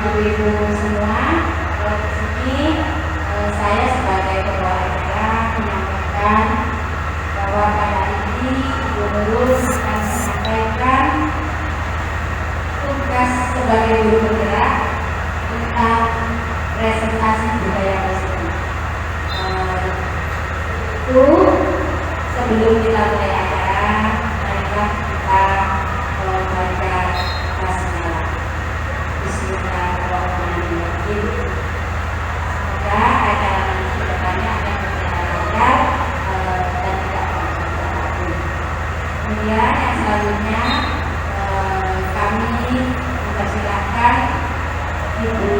Ibu-ibu semua, di sini saya sebagai ketua acara menyampaikan bahwa pada ini Ibu Nurul akan menyampaikan tugas sebagai guru bergerak tentang presentasi budaya muslim. Itu sebelum kita mulai acara, marilah kita baca basmalah. Bismillahirrahmanirrahim. Semoga acara nanti ke depannya akan berjalan lancar dan tidak terlalu. Kemudian yang selanjutnya kami mempersilahkan Ibu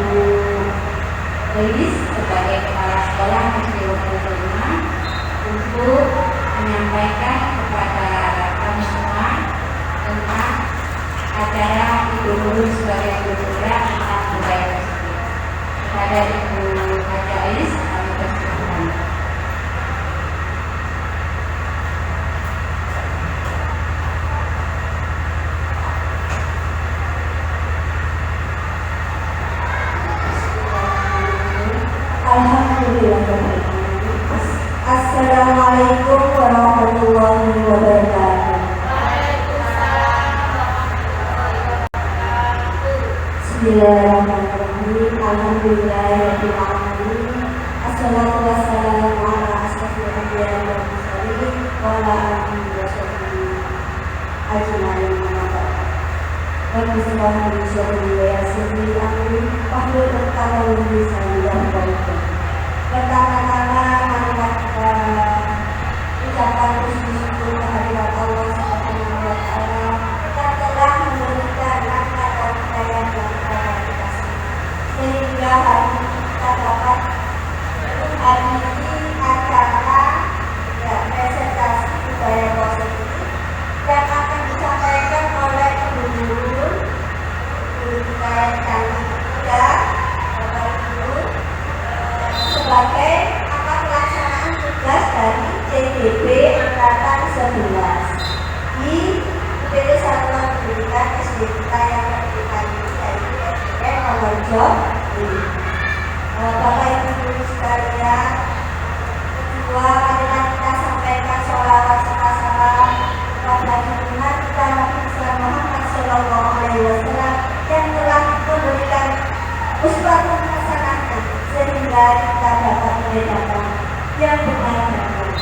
Elis sebagai Kepala Sekolah SD Wonogiri 5 untuk menyampaikan kepada kami semua tentang acara Ibu Nurul sebagai guru bergerak tentang budaya tersebut. Kepada Ibu Haja Elis kami persilakan. Assalamualaikum warahmatullahi wabarakatuh. Bismillahirrahmanirrahim. Alhamdulillahirabbil alamin. Assalatu wassalamu ala asyrofil anbiya'i wal mursalin wa ala alihi wa sahbihi ajmain. Rabbi shrah li sadri wa yassir li amri wahlul 'uqdatam min lisani yafqahu qawli. Pertama-tama marilah kita ucapkan syukur kehadirat Allah Subhanahu wa taala yang telah memberikan rahmat dan hidayah kepada kita sehingga hari ini kita dapat menghadiri acara presentasi budaya positif yang akan disampaikan oleh Ibu Nurul, guru kita yang cantik muda, Bapak Ibu, sebagai pelaksanaan tugas dari CDB Angkatan 11 di UPT Satuan Pendidikan SD kita yang merdeka ini, yaitu SDN Purworejo. Bapak Ibu guru sekalian, kedua marilah kita sampaikan sholawat serta salam kepada junjungan kita Nabi Muhammad SAW yang telah memberikan uswatun hasanah sehingga kita dapat membedakan yang benar dan salah.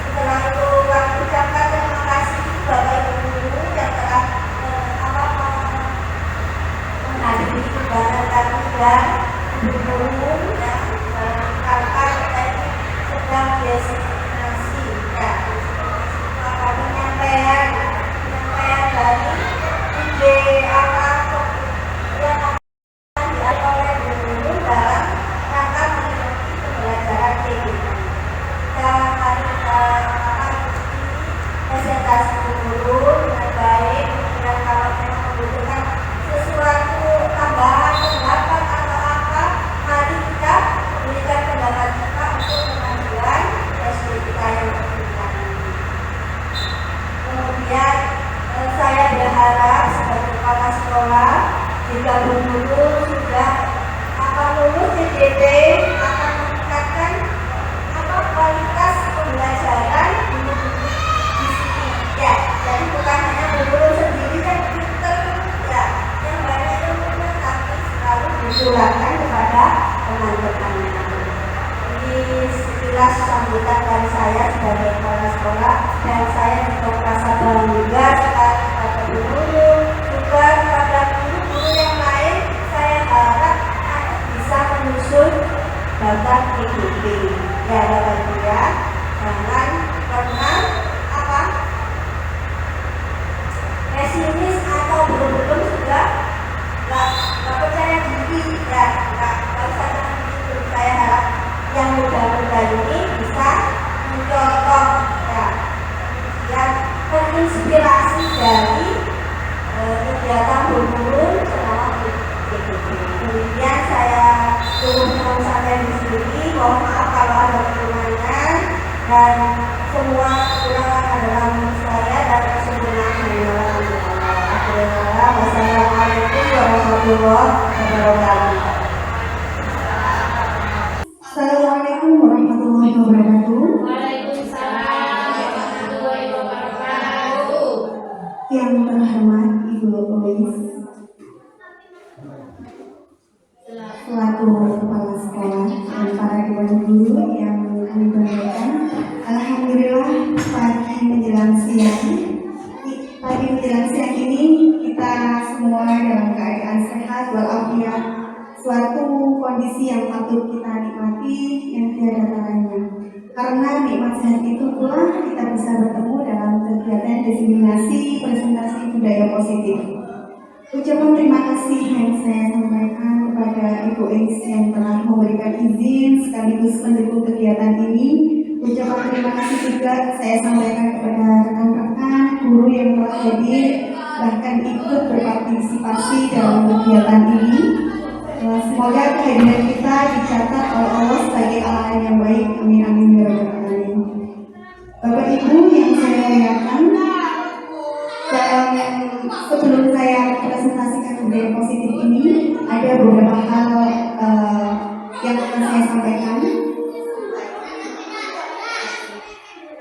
Setelah itu kami ucapkan terima kasih Bapak Ibu guru yang telah menghadiri kegiatan kami dan Ibu Nurul yang kakak tadi sedang destinasi ya. Maka penyampaian dari ide awal yang oleh guru dalam rangka mengikuti pembelajaran TDB. Dan hari presentasi guru dengan baik, dan kalau memang membutuhkan sesuatu tambahan pendapat atau apa, mari kita memberikan pendapat kita untuk kemajuan SD kita yang berkembang ini. Kemudian saya berharap sebagai kepala sekolah jika Bu Nurul sudah akan lulus CDB akan meningkatkan kualitas pembelajaran di sini ya. Jadi bukan hanya Bu Nurul sendiri yang pinter ya, yang banyak ilmunya, tapi selalu ditularkan kepada teman-temannya. Ini sekilas sambutan dari saya sebagai kepala sekolah, dan saya juga merasa bangga sekali kepada Bu Nurul, juga kepada guru-guru yang lain. Saya harap bisa menyusun bakat TDB ya Bapak Ibu ya. Jangan pernah pesimis atau belum sudah nggak percaya diri ya, nggak usah dengan itu. Saya harap yang muda-muda ini bisa mencontoh ya, kemudian terinspirasi dari kegiatan Bu Nurul selama TDB. Kemudian saya cukup sampai di sini. Mohon maaf kalau ada kekurangan. warahmatullahi wabarakatuh. Assalamualaikum warahmatullahi wabarakatuh. Waalaikumsalam warahmatullahi wabarakatuh. Yang terhormat Ibu Ois selaku kepala sekolah dan para dewan guru yang kami banggakan. Alhamdulillah pagi menjelang siang ini kita semua dalam keadaan sehat walafiat, suatu kondisi yang patut kita nikmati yang tiada taranya. Karena nikmat sehat itu pula kita bisa bertemu dalam kegiatan diseminasi presentasi budaya positif. Ucapan terima kasih yang saya sampaikan kepada Ibu Ings yang telah memberikan izin sekaligus mendukung kegiatan ini. Ucapan terima kasih juga saya sampaikan kepada rekan-rekan guru yang telah hadir bahkan ikut berpartisipasi dalam kegiatan ini. Semoga kehadiran kita dicatat oleh Allah sebagai amalan yang baik. Amin amin ya rabbal alamin. Bapak Ibu yang saya muliakan, sebelum saya presentasikan budaya positif ini, ada beberapa hal yang akan saya sampaikan.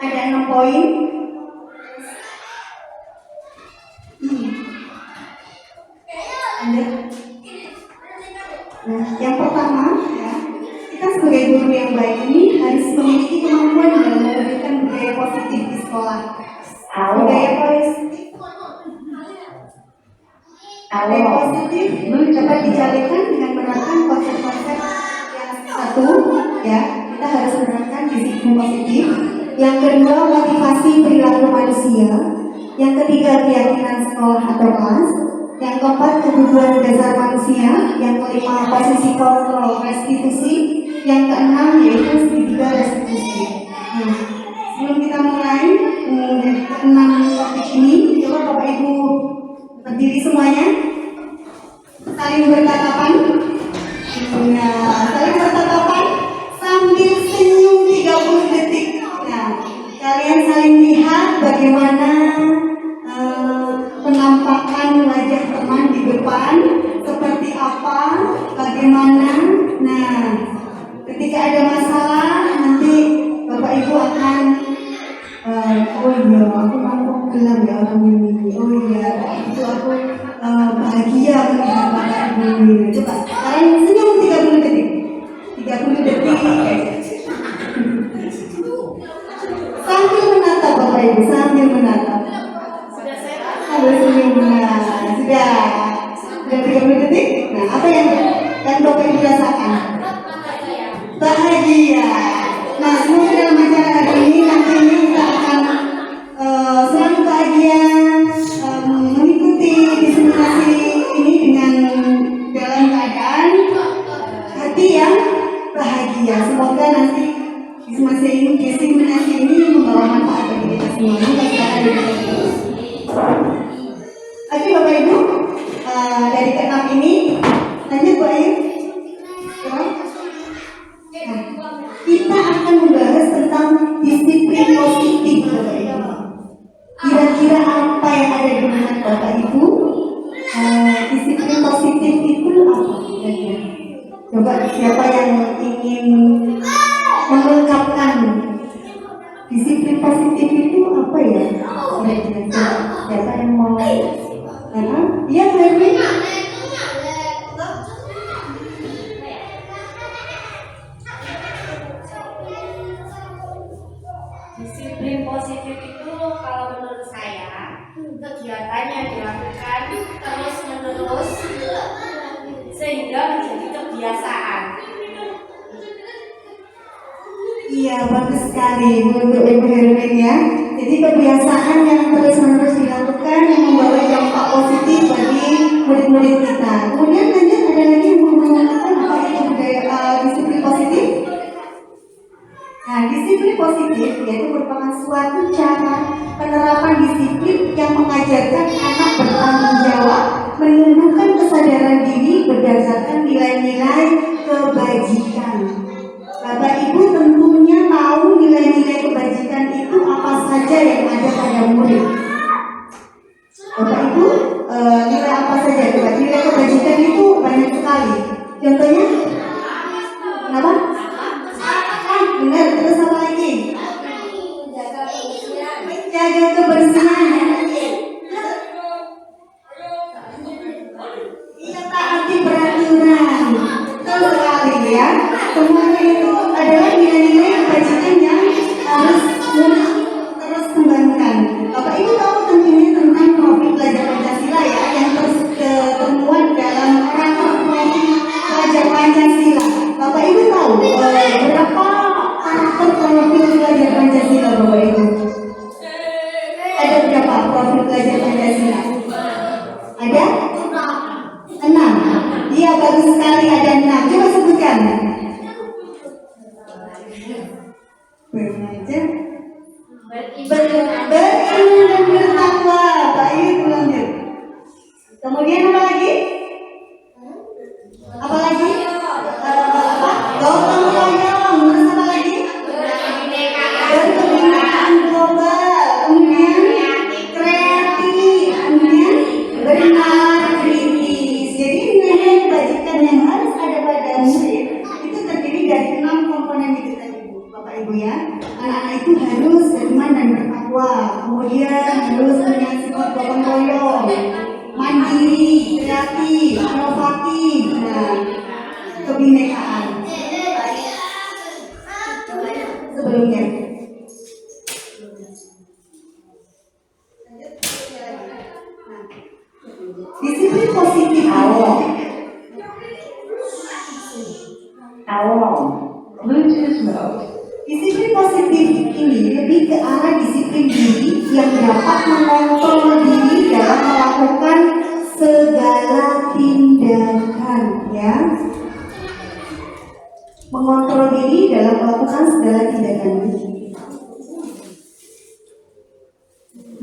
Ada 6 poin. Nah, yang pertama, ya, kita sebagai guru yang baik ini harus memiliki kemampuan dalam memberikan budaya positif di sekolah. Budaya positif dapat dijalinkan dengan menerapkan konsep-konsep yang satu, ya, kita harus menerapkan disiplin positif. Yang kedua, motivasi perilaku manusia. Yang ketiga, keyakinan sekolah atau kelas. Yang keempat, kebutuhan dasar manusia. Yang kelima, posisi kontrol restitusi. Yang keenam, yaitu segitiga restitusi. Nah, sebelum kita mulai ke-6 topik ini, coba Bapak Ibu berdiri semuanya, saling bertatapan. Nah, saling bertatapan sambil senyum 30 detik. Nah, kalian saling lihat bagaimana penampakan wajah teman di depan seperti apa, bagaimana. Nah, ketika ada masalah nanti Bapak Ibu akan oh iya, aku mampu gelap ya orang ini. Oh iya, itu aku bahagia melihat Bapak Ibu ini. Coba, kalian senyum 30 detik. 30 detik. Sambil menatap Bapak Ibu, sambil menatap. Sambil senyum, nah, sudah 30 detik. Nah, apa yang Bapak Ibu rasakan? Bahagia. Nah, semoga dalam acara hari ini nantinya kita akan selalu bahagia mengikuti diseminasi ini dengan dalam keadaan hati yang bahagia. Semoga nanti diseminasi ini membawa manfaat bagi kita semua. Oke Bapak Ibu, dari ke-6 ini lanjut Bu Ayu. Kita akan membahas tentang disiplin positif Bapak Ibu. Kira-kira apa yang ada di benak Bapak Ibu? Disiplin positif itu apa? Coba siapa yang ingin mengungkapkan disiplin positif itu apa ya? Siapa yang mau? Iya, Ferry. Disiplin positif itu kalau menurut saya kegiatan yang dilakukan terus-menerus sehingga menjadi kebiasaan. Iya, bagus sekali untuk Ibu Herwin ya. Jadi kebiasaan yang terus-menerus dilakukan yang membawa dampak positif bagi murid-murid kita. Kemudian lanjut, ada lagi yang mau mengatakan apa itu budaya disiplin positif? Nah, disiplin positif yaitu merupakan suatu cara penerapan disiplin yang mengajarkan anak bertanggung jawab, menumbuhkan kesadaran diri berdasarkan nilai-nilai kebajikan. Bapak Ibu tentunya tahu nilai-nilai kebajikan itu apa saja yang ada pada murid. Bapak Ibu, nilai apa saja? Nilai kebajikan itu profil pelajar Pancasila Bapak Ibu? Ada berapa profil pelajar Pancasila? Ada? 6. Iya, bagus sekali, ada 6. Coba sebutkan. Remaja berilmu dan bertakwa. Baik, lanjut. Kemudian apa lagi? Apa lagi? Gotong royong. Terus apa lagi? Berkebinekaan global. Kemudian kreatif. Kemudian bernalar kritis. Jadi nilai kebajikan yang harus ada pada murid itu terdiri dari 6 komponen itu tadi Bu, Bapak Ibu ya. Anak-anak itu harus beriman dan bertakwa. Kemudian harus punya sifat gotong royong, mandiri, kreatif, inovatif, kebinekaan. Sebelumnya, disiplin positif Bluetooth mode. Disiplin positif ini lebih ke arah disiplin diri yang dapat mengontrol diri dalam melakukan segala tindakan, ya. Mengontrol diri dalam melakukan segala tindakan.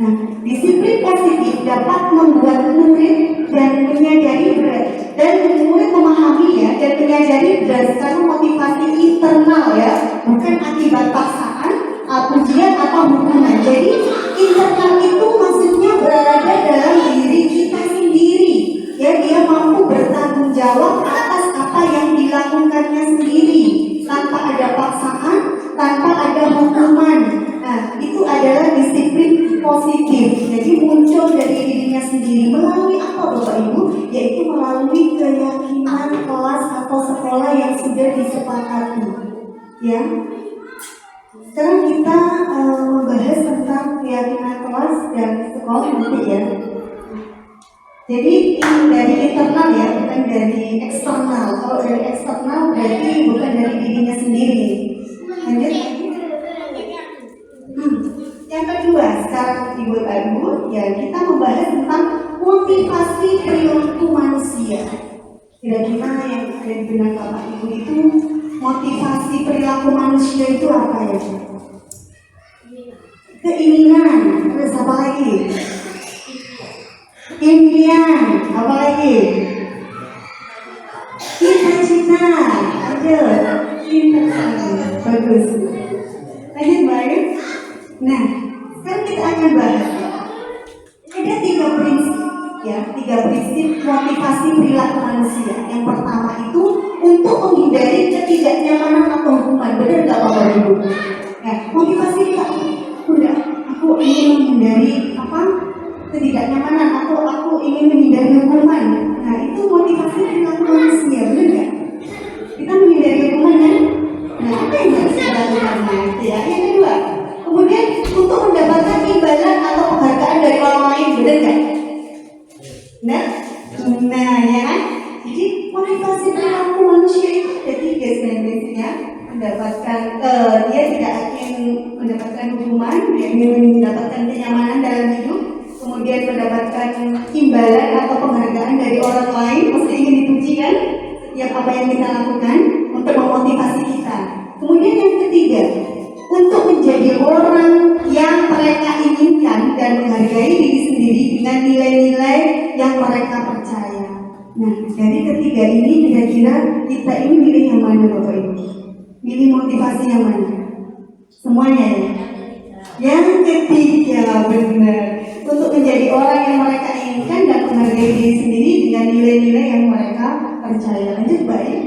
Nah, disiplin positif dapat membuat murid dan menyadari dan murid memahami ya dan menyadari berdasarkan motivasi internal ya, bukan akibat paksaan, pujian atau hukuman. Jadi internal itu maksudnya berada dalam diri kita sendiri. Ya, dia mampu bertanggung jawab atas apa yang dilakukannya sendiri tanpa ada paksaan, tanpa ada hukuman. Nah, itu adalah disiplin positif. Jadi muncul dari dirinya sendiri melalui apa Bapak Ibu? Yaitu melalui keyakinan kelas atau sekolah yang sudah disepakati. Ya. Sekarang kita membahas tentang keyakinan kelas dan sekolah nanti ya. Jadi ini dari internal ya, bukan dari eksternal. Kalau dari eksternal berarti bukan dari dirinya sendiri. Lanjut. Yang kedua, sekarang Ibu, ya kita membahas tentang motivasi perilaku manusia. Kira-kira yang ada di benak Bapak Ibu itu motivasi perilaku manusia itu apa ya? Keinginan, terus apa lagi? Impian, apa lagi? Cita-cita, lanjut. Bagus. Lanjut baik. Nah, sekarang kita akan bahas ada 3 prinsip ya, 3 prinsip motivasi perilaku manusia. Yang pertama itu untuk menghindari ketidaknyamanan atau hukuman. Benar nggak Bapak Ibu? Nah, motivasi kita udah aku ingin menghindari ketidaknyamanan atau aku ingin menghindari hukuman. Nah, itu motivasi perilaku manusia, benar nggak? Kita menghindari hukuman kan? Nah, apa yang harus kita lakukan? Nah, itu ya. Yang kedua, kemudian untuk mendapatkan imbalan atau penghargaan dari orang lain, benar nggak? Nah ya kan? Jadi motivasi perilaku manusia itu ada 3 sebenarnya. Mendapatkan dia tidak ingin mendapatkan hukuman, dia ingin mendapatkan kenyamanan dalam hidup, kemudian mendapatkan imbalan atau penghargaan dari orang lain, mesti ingin dipuji kan? Setiap apa yang kita lakukan untuk memotivasi kita. Kemudian yang ketiga, untuk menjadi orang yang mereka inginkan dan menghargai diri sendiri dengan nilai-nilai yang mereka percaya. Nah, dari ketiga ini kira-kira kita ini milih yang mana Bapak Ibu? Milih motivasi yang mana? Semuanya ya? Yang ketiga, benar. Untuk menjadi orang yang mereka inginkan dan menghargai diri sendiri dengan nilai-nilai yang mereka percaya. Lanjut baik.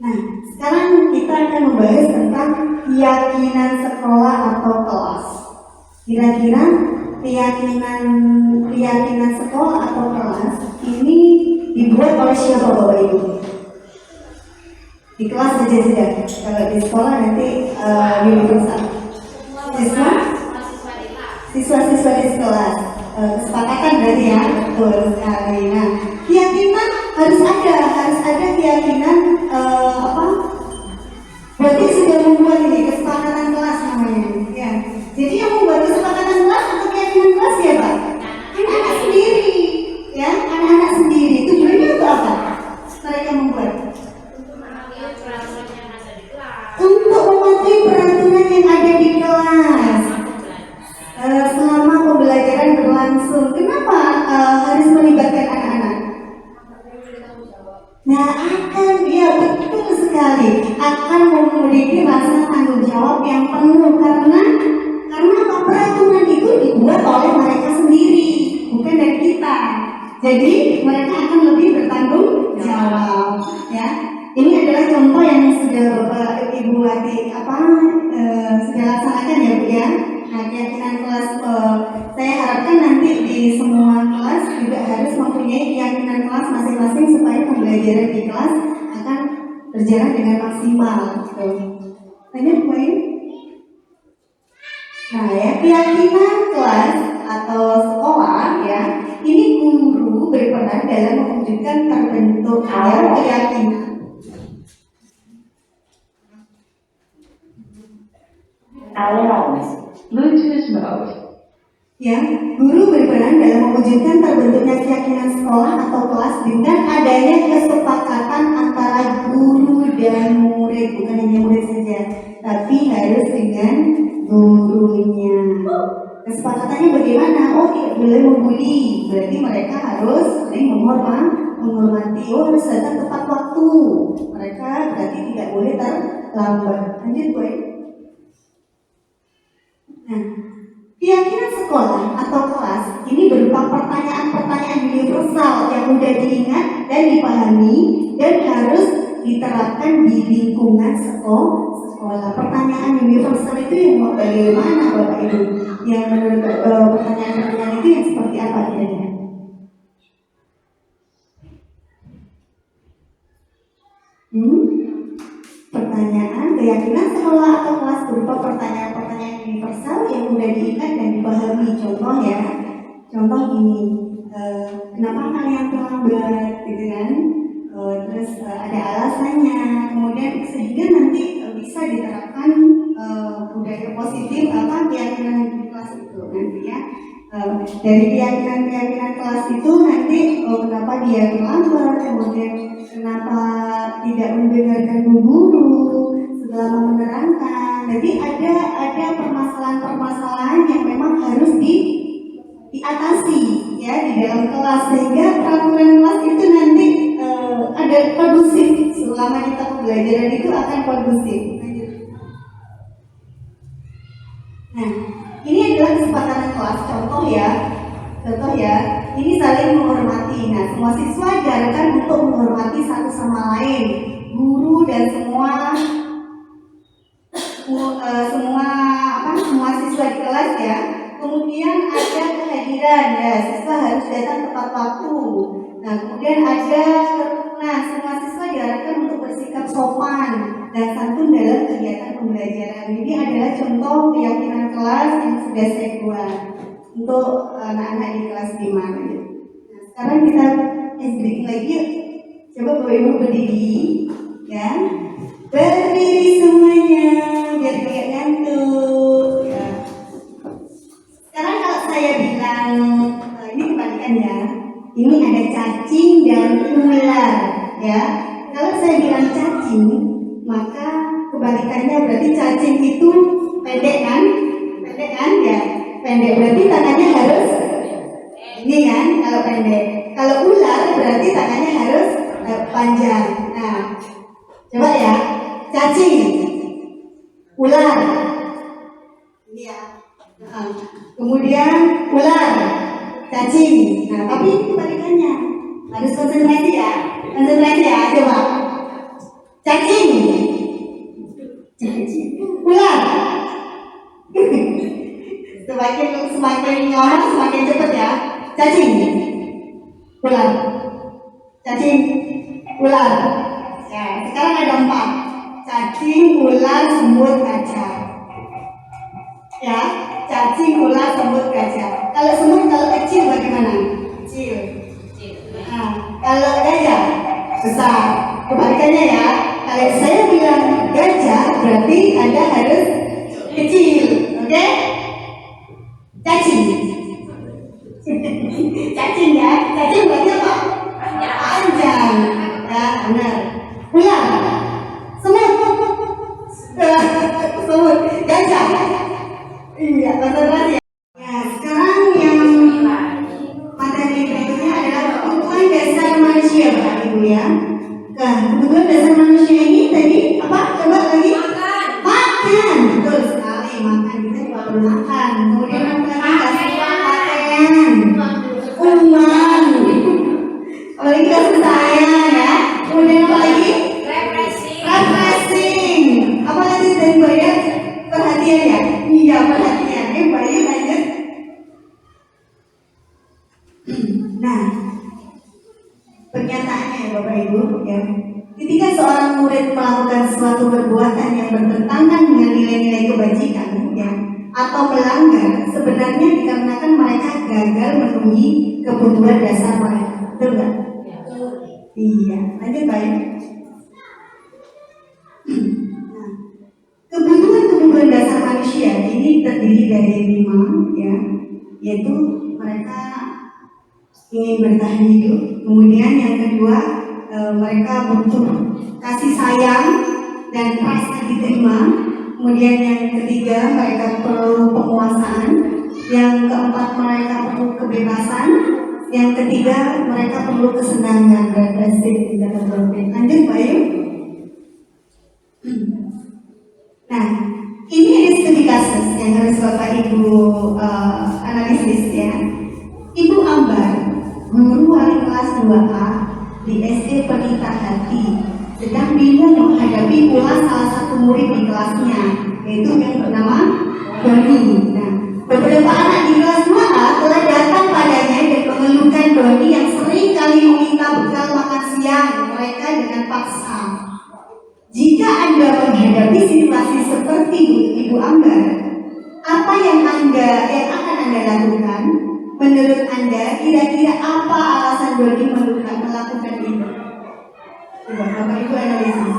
Nah, sekarang kita akan membahas tentang keyakinan sekolah atau kelas. Kira-kira keyakinan sekolah atau kelas ini dibuat oleh siapa Bapak Ibu? Di kelas saja sudah. Kalau di sekolah nanti universal. Siswa-siswa di sekolah. Kesepakatan berarti ya, betul sekali. Nah, keyakinan harus ada keyakinan saya laksanakan ya Bu ya. Nah, keyakinan kelas saya harapkan nanti di semua kelas juga harus mempunyai keyakinan kelas masing-masing supaya pembelajaran di kelas akan berjalan dengan maksimal. Gitu. Lanjut Bu Ayu. Nah ya, keyakinan kelas atau sekolah ya, ini guru berperan dalam mewujudkan terbentuknya keyakinan. Bluetooth mode. Ya, guru berperan dalam mewujudkan terbentuknya keyakinan sekolah atau kelas dengan adanya kesepakatan antara guru dan murid, bukan hanya murid saja, tapi harus dengan gurunya. Kesepakatannya bagaimana? Oh, tidak boleh membuli, berarti mereka harus saling menghormati. Oh, harus datang tepat waktu. Mereka berarti tidak boleh terlambat. Lanjut, Bu. Nah, keyakinan sekolah atau kelas ini berupa pertanyaan-pertanyaan universal yang mudah diingat dan dipahami dan harus diterapkan di lingkungan sekolah. Pertanyaan universal itu yang bagaimana Bapak Ibu? Yang menurut pertanyaan-pertanyaan itu yang seperti apa kira-kira? Pertanyaan keyakinan sekolah atau kelas berupa pertanyaan-pertanyaan universal yang mudah diingat dan dipahami. Contoh ya, contoh ini, kenapa kalian terlambat, gitu kan? Terus ada alasannya, kemudian sehingga nanti bisa diterapkan budaya positif keyakinan di kelas itu nanti ya. Dari keyakinan kelas itu nanti kenapa dia terlambat, kemudian kenapa tidak mendengarkan bu guru selama menerangkan. Jadi ada permasalahan-permasalahan yang memang harus diatasi ya di dalam kelas sehingga peraturan kelas itu nanti ada kondusif selama kita pembelajaran itu akan kondusif. Nah, ini adalah kesepakatan kelas. Contoh ya, ini saling menghormati. Nah, semua siswa diharapkan untuk menghormati satu sama lain, guru dan semua siswa di kelas ya. Kemudian ada kehadiran ya, siswa harus datang tepat waktu. Nah, kemudian semua siswa diharapkan untuk bersikap sopan dan santun dalam kegiatan pembelajaran. Ini adalah contoh keyakinan kelas yang sudah saya buat untuk anak-anak di kelas 5. Nah, sekarang kita break lagi yuk. Coba Bapak Ibu berdiri ya. Berdiri semuanya biar tidak ngantuk ya. Sekarang kalau saya bilang ini kebalikan ya. Ini ada cacing dan ular ya. Kalau saya bilang cacing, maka kebalikannya berarti cacing itu pendek kan ya. Pendek berarti tangannya harus ini kan kalau pendek. Kalau ular berarti tangannya harus panjang. Nah, coba ya, cacing, ular, ini ya. Kemudian ular, cacing. Nah, tapi ini kebalikannya. Harus konsentrasi ya. Coba. Cacing, ular. Semakin lama semakin cepat ya. Cacing, ular, cacing, ular. Ya, sekarang ada 4. Cacing, ular, semut, kaca. Ya, cacing, ular, semut, kaca. Kalau semut kalau kecil bagaimana? Kecil. Nah, kalau gajah besar. Kebalikannya ya. Kalau saya bilang gajah berarti Anda harus kecil, oke? Cacing. Cacing ya. Cacing berarti apa? Panjang. Ya, benar. Ular. Semut. Gajah. Iya, konsentrasi ya. Ya, sekarang yang materi berikutnya adalah kebutuhan dasar manusia, Bapak Ibu ya. Nah, kebutuhan dasar manusia ini tadi apa? Coba lagi. Makan. Betul sekali, makan. Kita juga perlu makan. Kemudian apa lagi? Pakaian. Uang. Apalagi kasih sayang ya. Kemudian apa lagi? Refreshing. Apa lagi dari banyak perhatian perhatian ya? Iya, perhatian. Bayu lanjut. Nah, pernyataannya ya Bapak Ibu ya. Ketika seorang murid melakukan suatu perbuatan yang bertentangan dengan nilai-nilai kebajikan ya, atau melanggar, sebenarnya dikarenakan mereka gagal memenuhi kebutuhan dasar mereka. Betul nggak? Iya, lanjut Bayu. Nah, kebutuhan dasar manusia ini terdiri dari 5 ya, yaitu mereka ingin bertahan hidup. Kemudian yang kedua, mereka butuh kasih sayang dan rasa diterima. Kemudian yang ketiga, mereka perlu penguasaan. Yang keempat, mereka perlu kebebasan. Yang ketiga, mereka perlu kesenangan, refreshing dan berbagai. Lanjut Bayu. Nah, ini ada studi kasus yang harus Bapak Ibu analisis ya. Ibu Ambar, guru wali kelas 2A di SD Pelita Hati, sedang bingung menghadapi pula salah satu murid di kelasnya, yaitu yang bernama Doni. Nah, beberapa anak di kelas 2A telah datang padanya dan mengeluhkan Doni yang sering kali meminta bekal makan siang mereka dengan paksa. Jika Anda menghadapi situasi seperti Ibu Ambar, apa yang akan Anda lakukan? Menurut Anda, kira-kira apa alasan Doni melakukan ini? Coba Bapak Ibu analisis.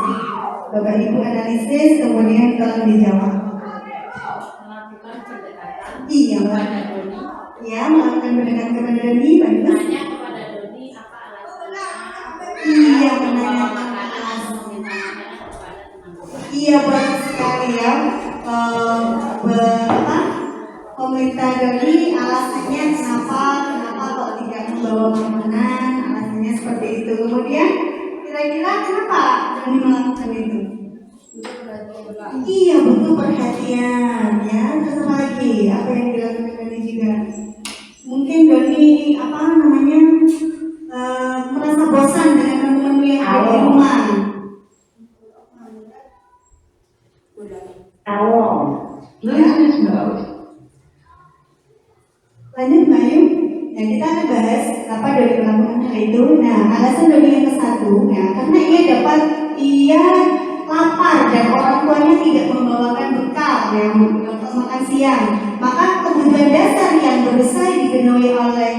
Bapak Ibu analisis, kemudian tolong dijawab. Melakukan pendekatan Iya, kepada Doni. ya, melakukan pendekatan kepada Doni, bagus. Tanya kepada Doni apa alasannya. Iya, Membawa menanyakan makanan atau alasan. meminta makanan kepada teman-teman. Iya, bagus sekali ya. Pemerintah Doni alasannya kenapa kalau tidak membawa makanan, alasannya seperti itu. Kemudian kira-kira kenapa Doni melakukan itu? Iya, butuh perhatian ya. Terus apa lagi? Apa yang dilakukan Doni juga? Mungkin Doni merasa bosan dengan menu-menu yang ada di rumah. Bluetooth mode. Lanjut Bayu. Nah, kita akan bahas apa Doni melakukan hal itu. Nah, alasan Doni yang ke-1 ya, karena ia lapar dan orang tuanya tidak membawakan bekal ya untuk makan siang. Maka kebutuhan dasar yang berusaha dipenuhi oleh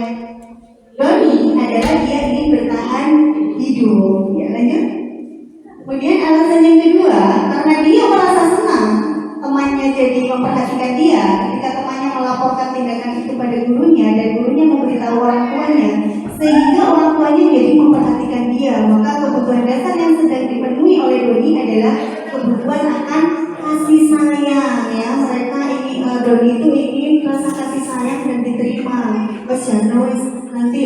Doni adalah dia ingin bertahan hidup. Ya, lanjut. Kemudian alasan yang kedua, karena dia merasa senang temannya jadi memperhatikan dia. Ketika temannya melaporkan tindakan itu pada gurunya dan gurunya memberitahu orang tuanya, sehingga orang tuanya jadi memperhatikan dia. Maka kebutuhan dasar yang sedang dipenuhi oleh Doni adalah kebutuhan akan kasih sayang ya. Mereka ingin Doni itu ingin rasa kasih sayang dan diterima. Nanti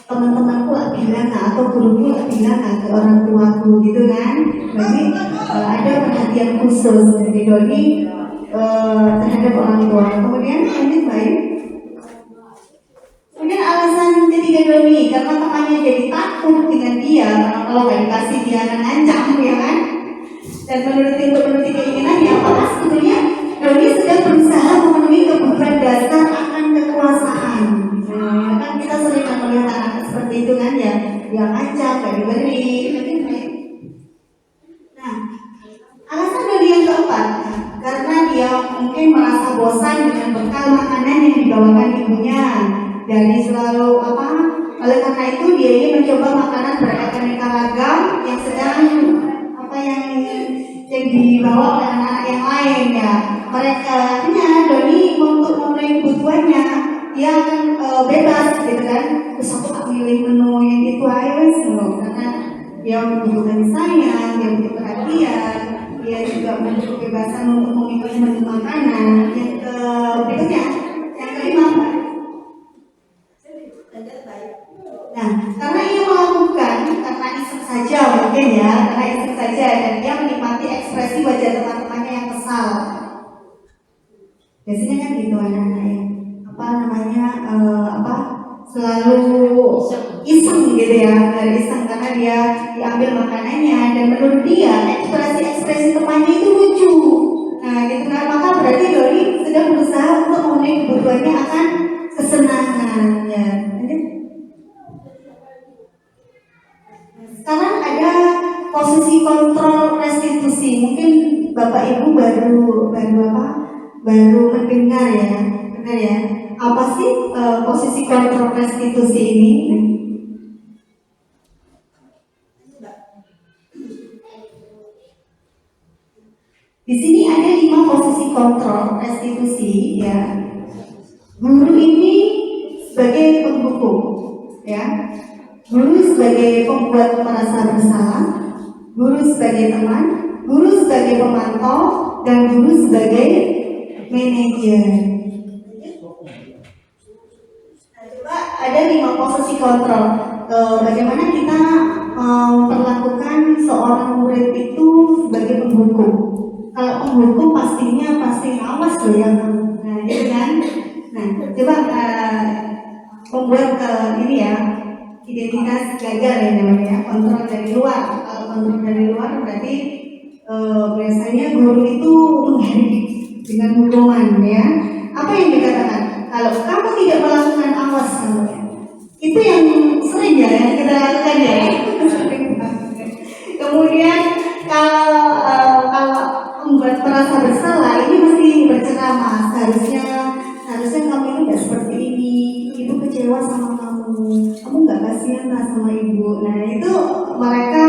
teman-temanku bilang atau guruku bilang ke orang tuaku gitu kan. Jadi ada perhatian khusus dari Doni terhadap orang tua. Kemudian lanjut Bayu. Kemudian alasan ketiga Doni, karena temannya jadi takut dengan dia, kalau nggak dikasih dia akan ngancam ya kan. Dan menuruti keinginannya, apakah sebetulnya Doni sedang berusaha memenuhi kebutuhan dasar akan kekuasaan. Nah, kan kita sering melihat anak seperti itu kan ya, dia ngancam, nggak diberi. Nah, alasan Doni yang keempat, karena dia mungkin merasa bosan dengan bekal makanan yang dibawakan ibunya. Dari selalu oleh karena itu dia ingin mencoba makanan beraneka ragam yang sedang yang dibawa oleh anak-anak yang lain ya. Doni untuk memenuhi kebutuhannya dia akan bebas gitu kan. Terus aku tak milih menu yang itu aja karena dia membutuhkan sayang, dia butuh perhatian, dia juga memiliki kebebasan untuk memilih menu makanan. Yang berikutnya, yang kelima. Nah, karena ia melakukan karena iseng saja mungkin ya, karena iseng saja dan dia menikmati ekspresi wajah teman-temannya yang kesal. Biasanya kan gitu anak-anak yang selalu iseng gitu ya, dari iseng karena dia diambil makanannya dan menurut dia ekspresi temannya itu lucu. Nah, gitu kan, maka Bapak Ibu baru mendengar ya, benar ya? Apa sih posisi kontrol restitusi ini? Di sini ada 5 posisi kontrol restitusi ya. Guru ini sebagai penghukum ya. Guru sebagai pembuat merasa bersalah, guru sebagai teman, guru sebagai pemantau, dan guru sebagai manajer. Nah, coba ada 5 posisi kontrol. Bagaimana kita memperlakukan seorang murid itu sebagai penghukum. Kalau penghukum pastinya pasti awas loh ya. Nah, gitu kan. Nah, coba membuat ini ya, identitas gagal ya namanya, kontrol dari luar. Kalau kontrol dari luar berarti biasanya guru itu menghardik dengan hukuman ya. Apa yang dikatakan? Kalau kamu tidak melakukan awas kamu ya. Itu yang sering ya yang kita lakukan ya. Kemudian kalau membuat merasa bersalah ini mesti berceramah. Seharusnya kamu itu tidak seperti ini. Ibu kecewa sama kamu nggak kasihan lah sama ibu. Nah itu mereka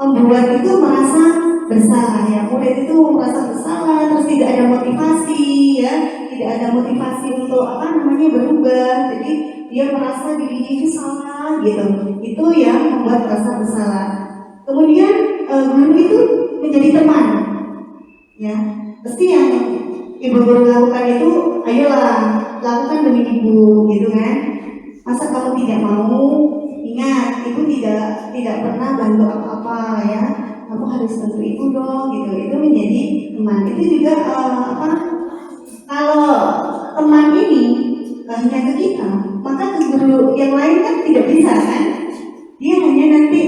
membuat itu merasa bersalah ya. Murid itu merasa bersalah, terus tidak ada motivasi ya, tidak ada motivasi untuk berubah. Jadi dia merasa dirinya itu salah gitu. Itu yang membuat merasa bersalah. Kemudian guru itu menjadi teman ya. Pasti yang ibu guru lakukan itu, ayolah lakukan demi ibu gitu kan. Masa kamu tidak mau? Ingat, ibu tidak pernah bantu apa-apa ya. Kamu harus bantu ibu dong gitu. Itu menjadi teman. Itu juga kalau teman ini hanya ke kita, maka ke guru yang lain kan tidak bisa kan. Dia hanya nanti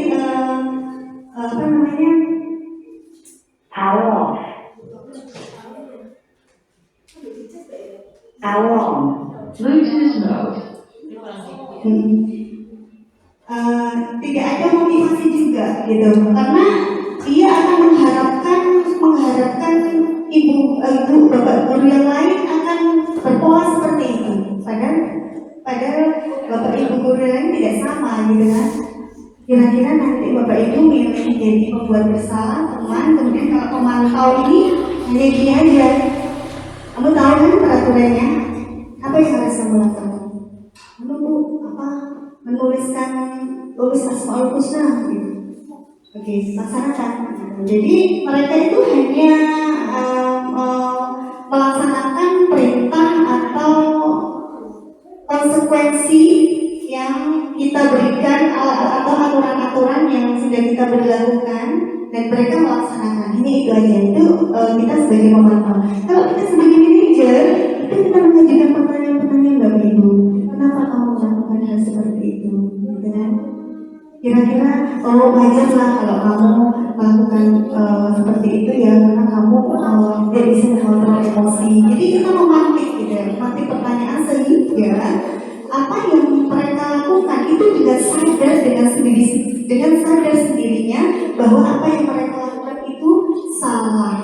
Bluetooth mode. Tidak ada motivasi juga gitu, karena dia akan mengharapkan ibu bapak guru yang lain akan berpola seperti itu. Padahal bapak ibu guru yang lain tidak sama gitu kan. Kira-kira nanti bapak ibu milih jadi pembuat bersalah teman, kemudian kalau pemantau ini hanya dia aja. Kamu tahu kan peraturannya? Apa yang harus kamu lakukan? Kamu tulis asmaul husna gitu. Oke, laksanakan. Jadi mereka itu hanya melaksanakan perintah atau konsekuensi yang kita berikan atau aturan-aturan yang sudah kita berlakukan, dan mereka melaksanakan. Ini itu aja. Itu kita sebagai pemantau. Kalau kita sebagai manajer, itu kita mengajukan pertanyaan-pertanyaan Bapak Ibu. Kenapa kamu melakukan hal seperti itu? Gitu kan? Kira-kira wajarlah kalau kamu melakukan seperti itu ya, karena kamu tidak bisa mengontrol emosi. Jadi kita memantik gitu ya, memantik pertanyaan sehingga apa yang mereka lakukan itu juga sadar dengan sadar sendirinya bahwa apa yang mereka lakukan itu salah.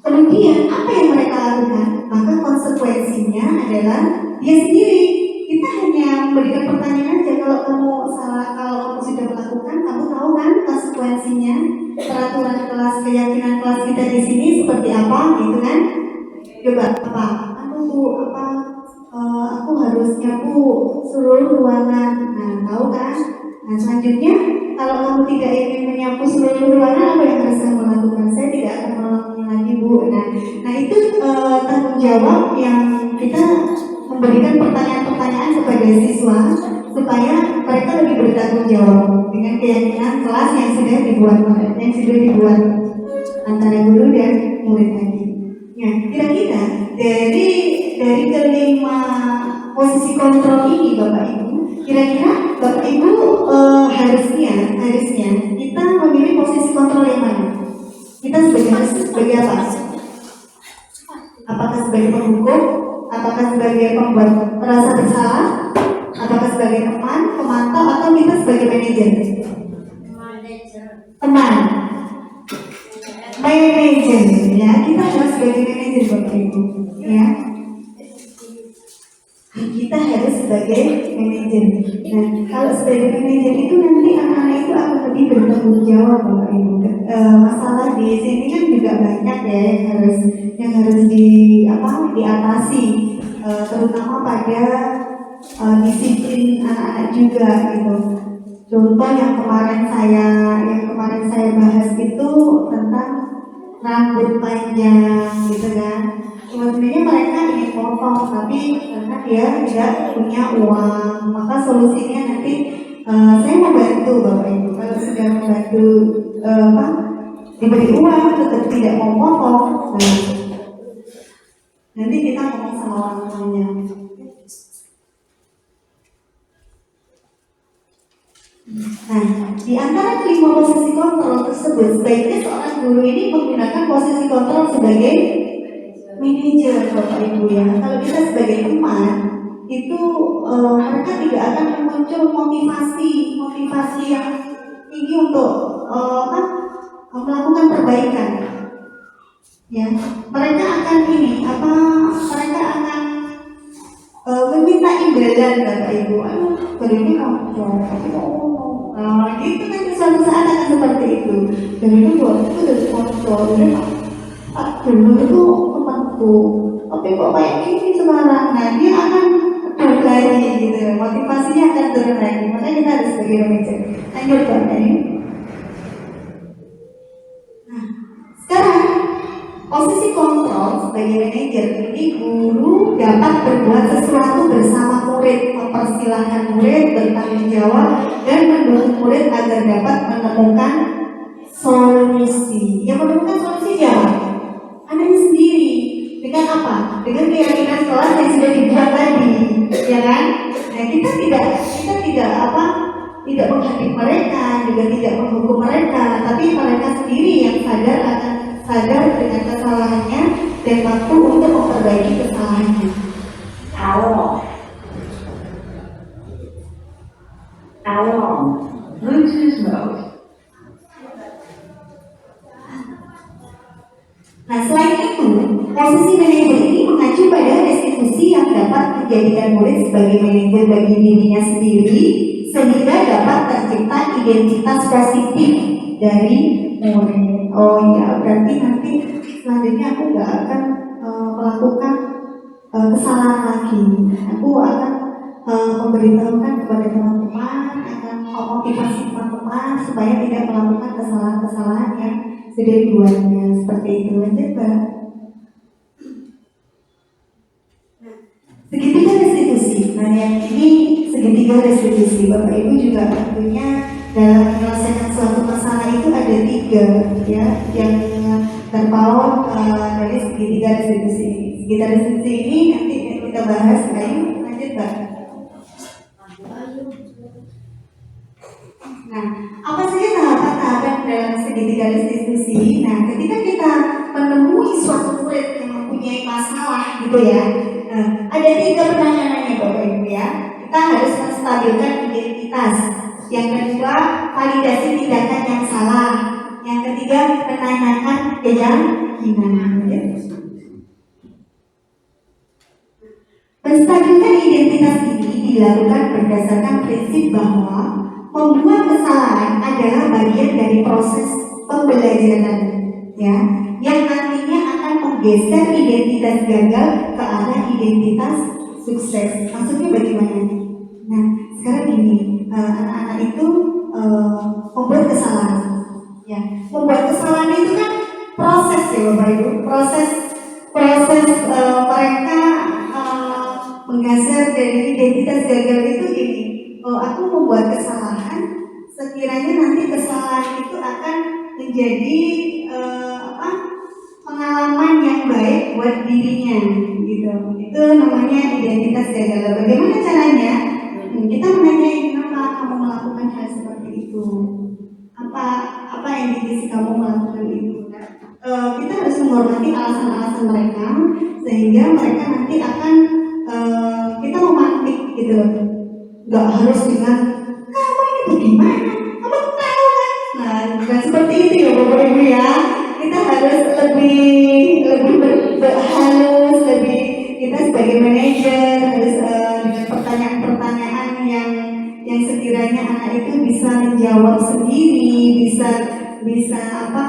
Kemudian apa yang mereka lakukan, maka konsekuensinya adalah dia sendiri. Kita hanya memberikan pertanyaan aja, kalau kamu salah, kalau kamu sudah melakukan, kamu tahu kan konsekuensinya, peraturan kelas, keyakinan kelas kita di sini seperti apa, gitu kan? Coba aku harus nyapu seluruh ruangan. Nah, tahu kan? Nah, selanjutnya kalau kamu tidak ingin menyapu seluruh ruangan, apa yang harus kamu lakukan? Saya tidak akan mengulangi lagi, Bu. Nah itu tanggung jawab yang kita memberikan pertanyaan-pertanyaan kepada siswa supaya mereka lebih bertanggung jawab dengan keyakinan kelas yang sudah dibuat antara guru dan murid tadi. Ya, kira-kira dari kelima posisi kontrol ini Bapak Ibu, kira-kira Bapak Ibu harusnya kita memilih posisi kontrol yang mana? Kita sebagai apa? Apakah sebagai penghukum? Apakah sebagai pembuat merasa bersalah? Apakah sebagai teman, pemantau, atau kita sebagai manajer? Teman. manajer ya, kita harus sebagai manajer Bapak Ibu ya. Kita harus sebagai manajer. Nah, kalau sebagai manajer itu nanti anak-anak itu akan lebih bertanggung jawab Bapak Ibu. Masalah di sini kan juga banyak ya yang harus diatasi, terutama pada disiplin anak-anak juga gitu. Contoh yang kemarin saya bahas itu tentang rambut panjang gitu kan. Sebenarnya mereka ingin potong tapi karena dia tidak punya uang, maka solusinya nanti saya membantu Bapak Ibu. Kalau sudah membantu diberi uang tetap tidak mau potong, nanti kita ngomong sama orang tuanya. Nah, di antara kelima posisi kontrol tersebut, sebaiknya seorang guru ini menggunakan posisi kontrol sebagai manajer Bapak Ibu ya. Kalau kita sebagai teman itu mereka tidak akan muncul motivasi yang tinggi untuk melakukan perbaikan. Ya, mereka akan mereka akan meminta imbalan Bapak Ibu. Baru ini kamu gitu kan suatu saat akan seperti itu. Dan itu buat itu dari kontrol. Dulu itu temanku, tapi kok kayak gini sekarang. Nah, dia akan turun lagi gitu, motivasinya akan turun lagi. Makanya kita harus sebagai manajer. Lanjut Pak ini. Nah, sekarang posisi kontrol sebagai manajer ini, guru dapat berbuat sesuatu bersama murid, mempersilahkan murid bertanggung jawab dan mendukung murid agar dapat menemukan solusi. Yang menemukan solusi siapa? Anaknya sendiri. Dengan apa? Dengan keyakinan kelas yang sudah dibuat tadi, ya kan? Nah, kita tidak menghakim mereka, juga tidak menghukum mereka, tapi mereka sendiri yang sadar dengan kesalahannya dan mampu untuk memperbaiki kesalahannya. Bluetooth mode. Nah, selain itu, posisi manajer ini mengacu pada restitusi yang dapat menjadikan murid sebagai manajer bagi dirinya sendiri, sehingga dapat tercipta identitas positif dari murid. Oh ya, berarti nanti selanjutnya aku nggak akan melakukan kesalahan lagi. Aku akan memberitahukan kepada teman-teman, akan memotivasi teman-teman supaya tidak melakukan kesalahan-kesalahan yang sudah dibuatnya. Seperti itu aja Pak. Segitiga restitusi. Nah, yang ini segitiga restitusi. Bapak Ibu juga tentunya dalam menyelesaikan suatu masalah itu ada 3 ya yang terpaut dari segitiga restitusi ini. Segitiga restitusi ini nanti kita bahas. Ayo lanjut Pak. Nah, apa saja tahapan-tahapan dalam segitiga restitusi? Nah, ketika kita menemui suatu murid yang mempunyai masalah gitu ya, ada 3 penanganannya Bapak Ibu ya. Kita harus menstabilkan identitas. Yang kedua, validasi tindakan yang salah. Yang ketiga, menanyakan keyakinan. Menstabilkan identitas ini dilakukan berdasarkan prinsip bahwa membuat kesalahan adalah bagian dari proses pembelajaran, ya, yang nantinya akan menggeser identitas gagal ke arah identitas sukses. Maksudnya bagaimana? Nah, sekarang ini anak-anak itu membuat kesalahan, ya. Membuat kesalahan itu kan proses ya Bapak Ibu, proses mereka menggeser dari identitas gagal itu gini. Aku membuat kesalahan, sekiranya nanti kesalahan itu akan menjadi pengalaman yang baik buat dirinya, gitu. Itu namanya identitas gagal. Bagaimana caranya? Kita menanyai kenapa kamu melakukan hal seperti itu? Apa yang diisi kamu melakukan itu? Kita harus menghormati alasan-alasan mereka sehingga mereka nanti akan kita memantik gitu. Gak harus dengan kamu ini bagaimana? Kamu tahu kan? Nah, bukan seperti itu ya Bapak Ibu ya. kita harus lebih halus, lebih kita sebagai manajer harus dengan pertanyaan-pertanyaan yang sekiranya anak itu bisa menjawab sendiri, bisa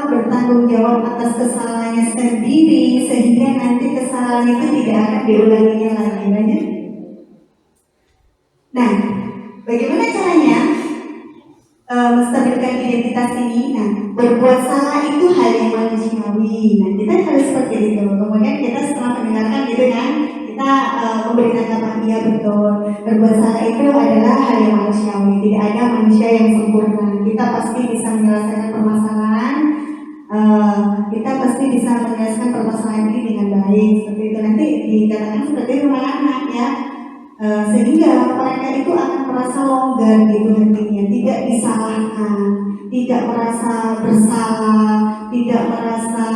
bertanggung jawab atas kesalahannya sendiri, sehingga nanti kesalahan itu tidak akan diulanginya lagi. Lanjut. Nah, bagaimana caranya menstabilkan identitas ini? Nah, berbuat salah itu hal yang manusiawi. Nah, kita harus seperti itu. Kemudian kita setelah mendengarkan gitu kan, kita memberi tanggapan, iya betul. Berbuat salah itu adalah hal yang manusiawi. Tidak ada manusia yang sempurna. Kita pasti bisa menyelesaikan permasalahan. Kita pasti bisa menyelesaikan permasalahan ini dengan baik. Seperti itu nanti dikatakan seperti rumah anak ya. Sehingga mereka itu akan merasa longgar gitu hatinya, tidak disalahkan, tidak merasa bersalah, tidak merasa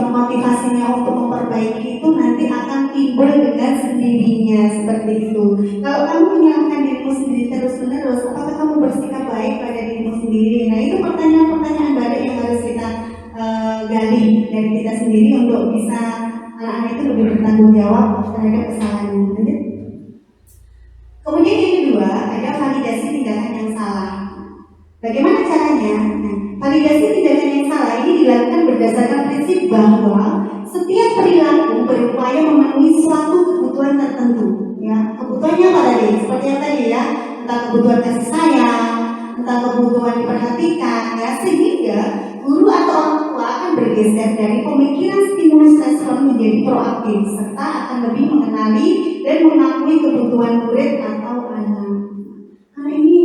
motivasinya untuk memperbaiki itu nanti akan timbul dengan sendirinya seperti itu. Kalau kamu menyalahkan dirimu sendiri terus-menerus, apakah kamu bersikap baik pada dirimu sendiri? Nah, itu pertanyaan-pertanyaan balik yang harus kita gali dari kita sendiri untuk bisa anak-anak itu lebih bertanggung jawab terhadap kesalahannya. Kemudian yang kedua, ada validasi tindakan yang salah. Bagaimana caranya? Nah, validasi tindakan yang salah ini dilakukan berdasarkan prinsip bahwa setiap perilaku berupaya memenuhi suatu kebutuhan tertentu. Ya, kebutuhannya apa tadi? Seperti yang tadi ya, entah kebutuhan kasih sayang, entah kebutuhan diperhatikan, ya, sehingga guru atau orang tua akan bergeser dari pemikiran stimulus respon menjadi proaktif serta akan lebih mengenali dan mengakui kebutuhan murid atau anak. Karena ini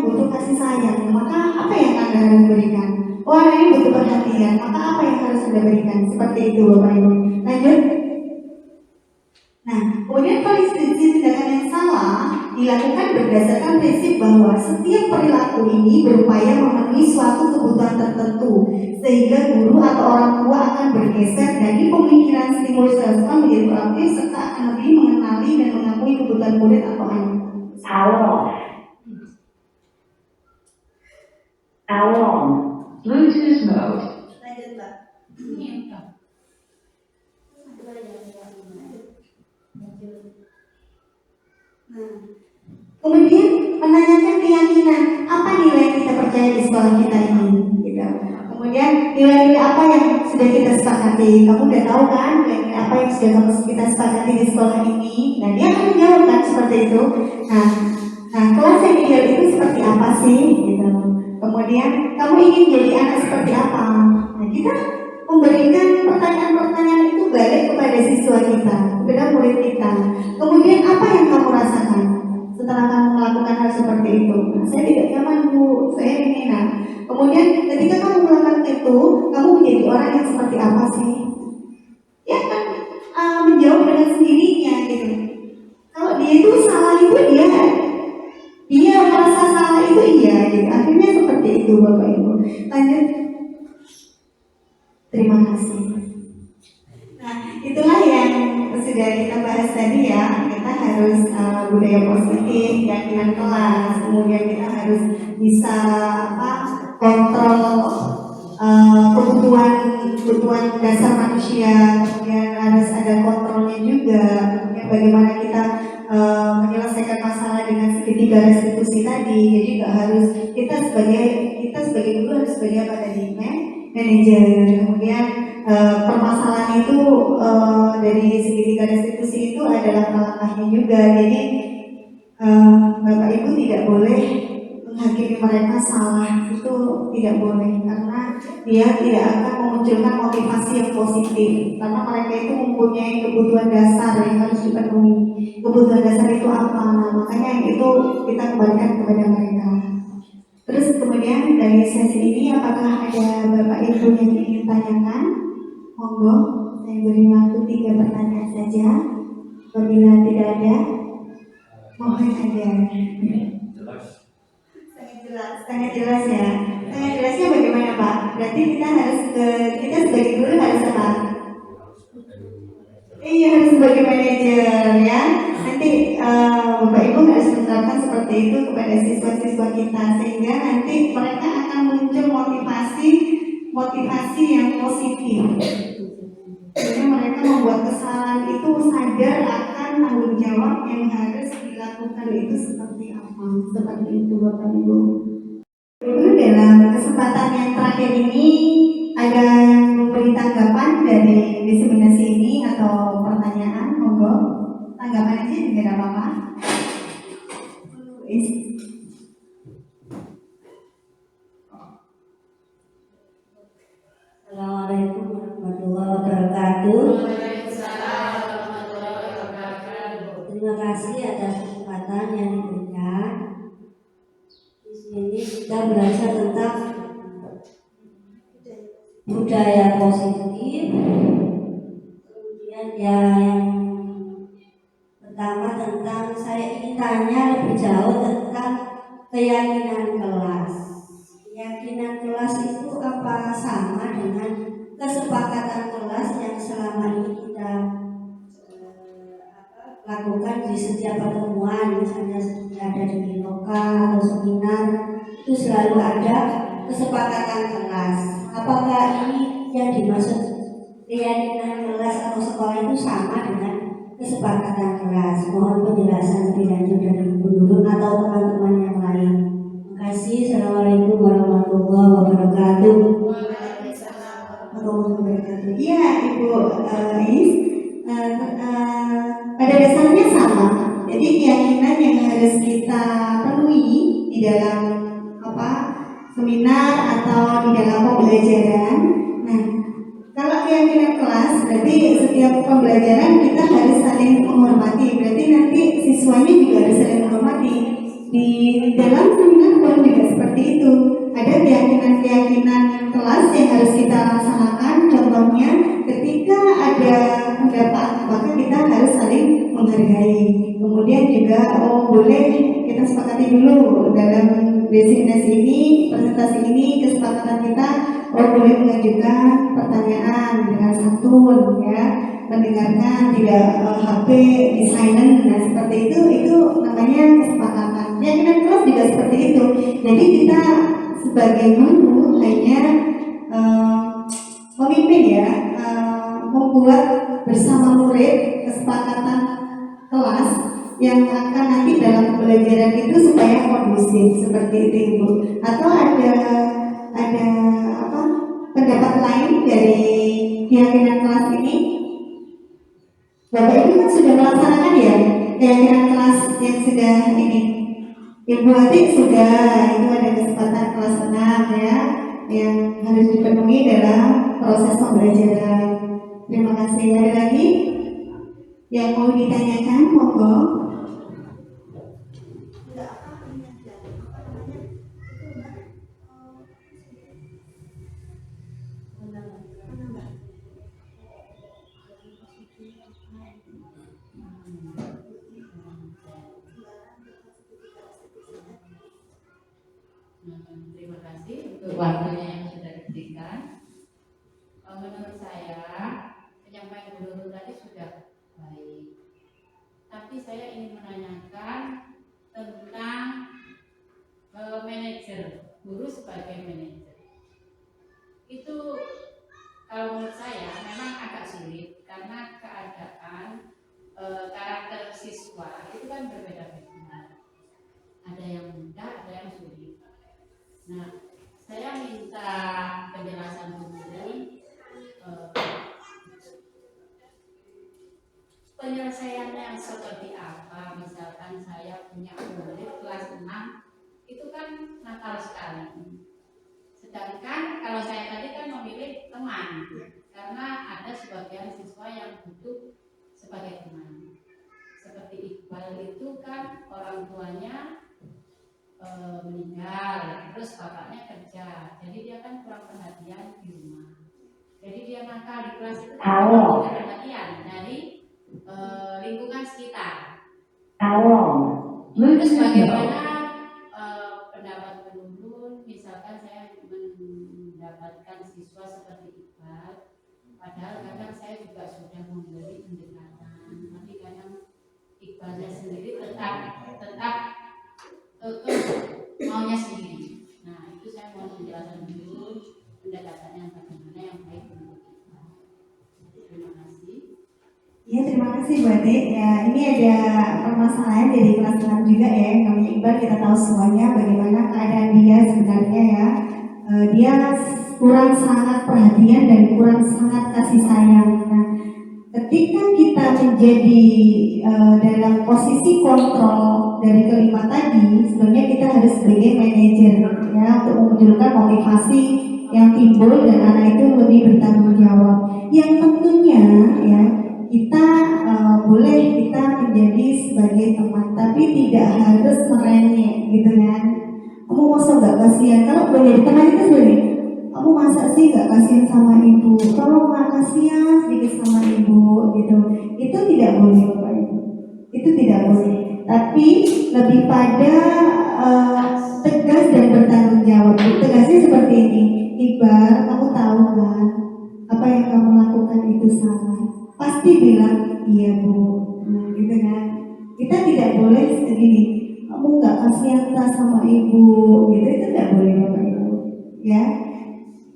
butuh kasih sayang, maka apa yang Anda harus berikan? Oh, anak ini butuh perhatian, maka apa yang harus Anda berikan? Seperti itu Bapak Ibu. Lanjut. Nah, kemudian validasi tindakan yang salah dilakukan berdasarkan prinsip bahwa setiap perilaku ini berupaya memenuhi suatu kebutuhan tertentu, sehingga guru atau orang tua akan bergeser dari pemikiran stimulus respon menjadi proaktif serta akan lebih mengenali dan mengakui kebutuhan murid atau anak. Bluetooth mode. Lanjut, Mbak. Kemudian menanyakan keyakinan, apa nilai yang kita percaya di sekolah kita ini, gitu. Kemudian nilai-nilai apa yang sudah kita sepakati, kamu udah tahu kan nilai-nilai apa yang sudah kita sepakati di sekolah ini, dan dia akan menjawab kan seperti itu. Nah, kelas yang ideal itu seperti apa sih, gitu. Kemudian kamu ingin jadi anak seperti apa? Nah, kita memberikan pertanyaan-pertanyaan itu balik kepada siswa kita, kepada murid kita. Kemudian apa yang kamu rasakan setelah kamu melakukan hal seperti itu? Nah, saya tidak nyaman Bu, saya ini. Nah, kemudian ketika kamu melakukan itu, kamu menjadi orang yang seperti apa sih? Ya kan menjawab dengan sendirinya gitu. Kalau dia itu salah itu dia merasa salah itu iya gitu. Akhirnya seperti itu Bapak Ibu. Lanjut. Terima kasih. Nah, itulah yang sudah kita bahas tadi ya. Kita harus budaya positif, keyakinan kelas. Kemudian kita harus bisa kontrol kebutuhan dasar manusia. Kemudian harus ada kontrolnya juga. Kemudian bagaimana kita menyelesaikan masalah dengan segitiga restitusi tadi. Jadi nggak harus kita sebagai guru harus sebagai apa tadi? Manajer. Kemudian permasalahan itu dari segitiga restitusi itu adalah langkahnya juga. Jadi Bapak Ibu tidak boleh menghakimi mereka salah, itu tidak boleh karena dia tidak akan memunculkan motivasi yang positif karena mereka itu mempunyai kebutuhan dasar yang harus dipenuhi. Kebutuhan dasar itu apa? Nah, makanya itu kita kembalikan kepada mereka. Terus kemudian dari sesi ini apakah ada Bapak Ibu yang ingin tanyakan? Monggo, saya beri waktu 3 pertanyaan saja. Apabila tidak ada, mohon ada. Sangat jelas ya. Sangat jelasnya bagaimana Pak? Berarti kita sebagai guru harus apa? Iya, harus sebagai manajer ya. Nanti Bapak Ibu harus menerapkan seperti itu kepada siswa-siswa kita sehingga nanti mereka akan muncul motivasi positif. Jadi mereka membuat kesalahan itu sadar akan tanggung jawab yang harus dilakukan itu seperti apa. Seperti itu Bapak Ibu. Lalu dalam kesempatan yang terakhir ini ada yang memberi tanggapan dari diseminasi ini atau pertanyaan, monggo tanggapan aja tidak ada apa-apa. Assalamualaikum warahmatullahi wabarakatuh. Terima kasih atas kesempatan yang diberikan. Di sini kita belajar tentang budaya positif. Kemudian yang pertama tentang saya ingin tanya lebih jauh tentang keyakinan kelas. Keyakinan kelas itu apa sama dengan kesepakatan kelas yang selama ini kita lakukan di setiap pertemuan, misalnya ada di lokal atau seminar, itu selalu ada kesepakatan kelas. Apakah ini yang dimaksud keyakinan kelas atau sekolah itu sama dengan kesepakatan kelas? Mohon penjelasan lebih lanjut dari Ibu Nurul atau teman-teman yang lain. Terima kasih. Assalamualaikum warahmatullahi wabarakatuh. Iya Ibu Is, pada dasarnya sama. Jadi keyakinan yang harus kita penuhi di dalam seminar atau di dalam pembelajaran. Nah, kalau keyakinan kelas berarti setiap pembelajaran kita harus saling menghormati. Berarti nanti siswanya juga harus saling menghormati. Di dalam seminar pun juga seperti itu. Ada keyakinan-keyakinan kelas yang harus kita laksanakan. Contohnya ketika ada pendapat, maka kita harus saling menghargai. Kemudian juga boleh kita sepakati dulu dalam destinasi ini, presentasi ini, kesepakatan kita boleh mengajukan pertanyaan dengan santun, ya, mendengarkan, tidak HP di silent. Nah seperti itu namanya kesepakatan. Keyakinan kelas juga seperti itu. Jadi kita sebagai guru hanya memimpin, ya, membuat bersama murid kesepakatan kelas yang akan nanti dalam pembelajaran itu supaya kondusif, seperti itu Ibu. Atau ada pendapat lain dari keyakinan kelas ini? Bapak Ibu kan sudah melaksanakan, ya, keyakinan kelas yang sudah ini. Ibu Atik sudah, itu ada kesempatan kelas 6, ya, yang harus dipenuhi dalam proses pembelajaran. Terima kasih. Ada lagi yang mau ditanyakan, monggo. Terima kasih untuk waktunya yang sudah diberikan. Menurut saya penyampaian guru tadi sudah baik, tapi saya ingin menanyakan tentang manajer, guru sebagai manajer. Itu kalau menurut saya memang agak sulit karena keadaan karakter siswa itu kan berbeda-beda. Ada yang mudah, ada yang sulit. Nah, saya minta penjelasan dulu penyelesaiannya yang seperti apa. Misalkan saya punya murid kelas 6 itu kan nakal sekali. Sedangkan kalau saya tadi kan memilih teman, karena ada sebagian siswa yang butuh sebagai teman. Seperti Iqbal itu kan orang tuanya meninggal, terus bapaknya kerja, jadi dia kan kurang perhatian di rumah. Jadi dia nakal di kelas itu tidak perhatian dari lingkungan sekitar. Terus bagaimana pendapat menurun, misalkan saya mendapatkan siswa seperti Iqbal, padahal kadang saya juga sudah memberi pendekatan, tapi kadang Iqbalnya sendiri tetap maunya sendiri. Nah itu saya mau penjelasan dulu. pendekatannya bagaimana yang baik untuk kita. Terima kasih. Ya, terima kasih Bu Ade. Ya, ini ada permasalahan dari kelas 6 juga ya. Namanya Iqbal, kita tahu semuanya bagaimana keadaan dia sebenarnya ya. Dia kurang sangat perhatian dan kurang sangat kasih sayang. Nah, ketika kita menjadi dalam posisi kontrol dari kelima tadi, sebenarnya kita harus sebagai manajer ya untuk memunculkan motivasi yang timbul dan anak itu lebih bertanggung jawab. Yang tentunya ya kita boleh kita menjadi sebagai teman, tapi tidak harus merengek gitu kan. Kamu masa gak kasihan? Kalau menjadi teman itu sebenarnya kamu masa sih gak kasihan sama ibu? Kalau gak kasihan sedikit sama ibu gitu, itu tidak boleh Bapak Ibu. Itu tidak boleh. Tapi lebih pada tegas dan bertanggung jawab. Tegasnya seperti ini, Iqbal, kamu tahu kan apa yang kamu lakukan itu salah. Pasti bilang iya Bu. Nah, gitu kan. Kita tidak boleh segini. Kamu gak kasihan sama ibu, gitu itu tidak boleh Bapak Ibu. Ya,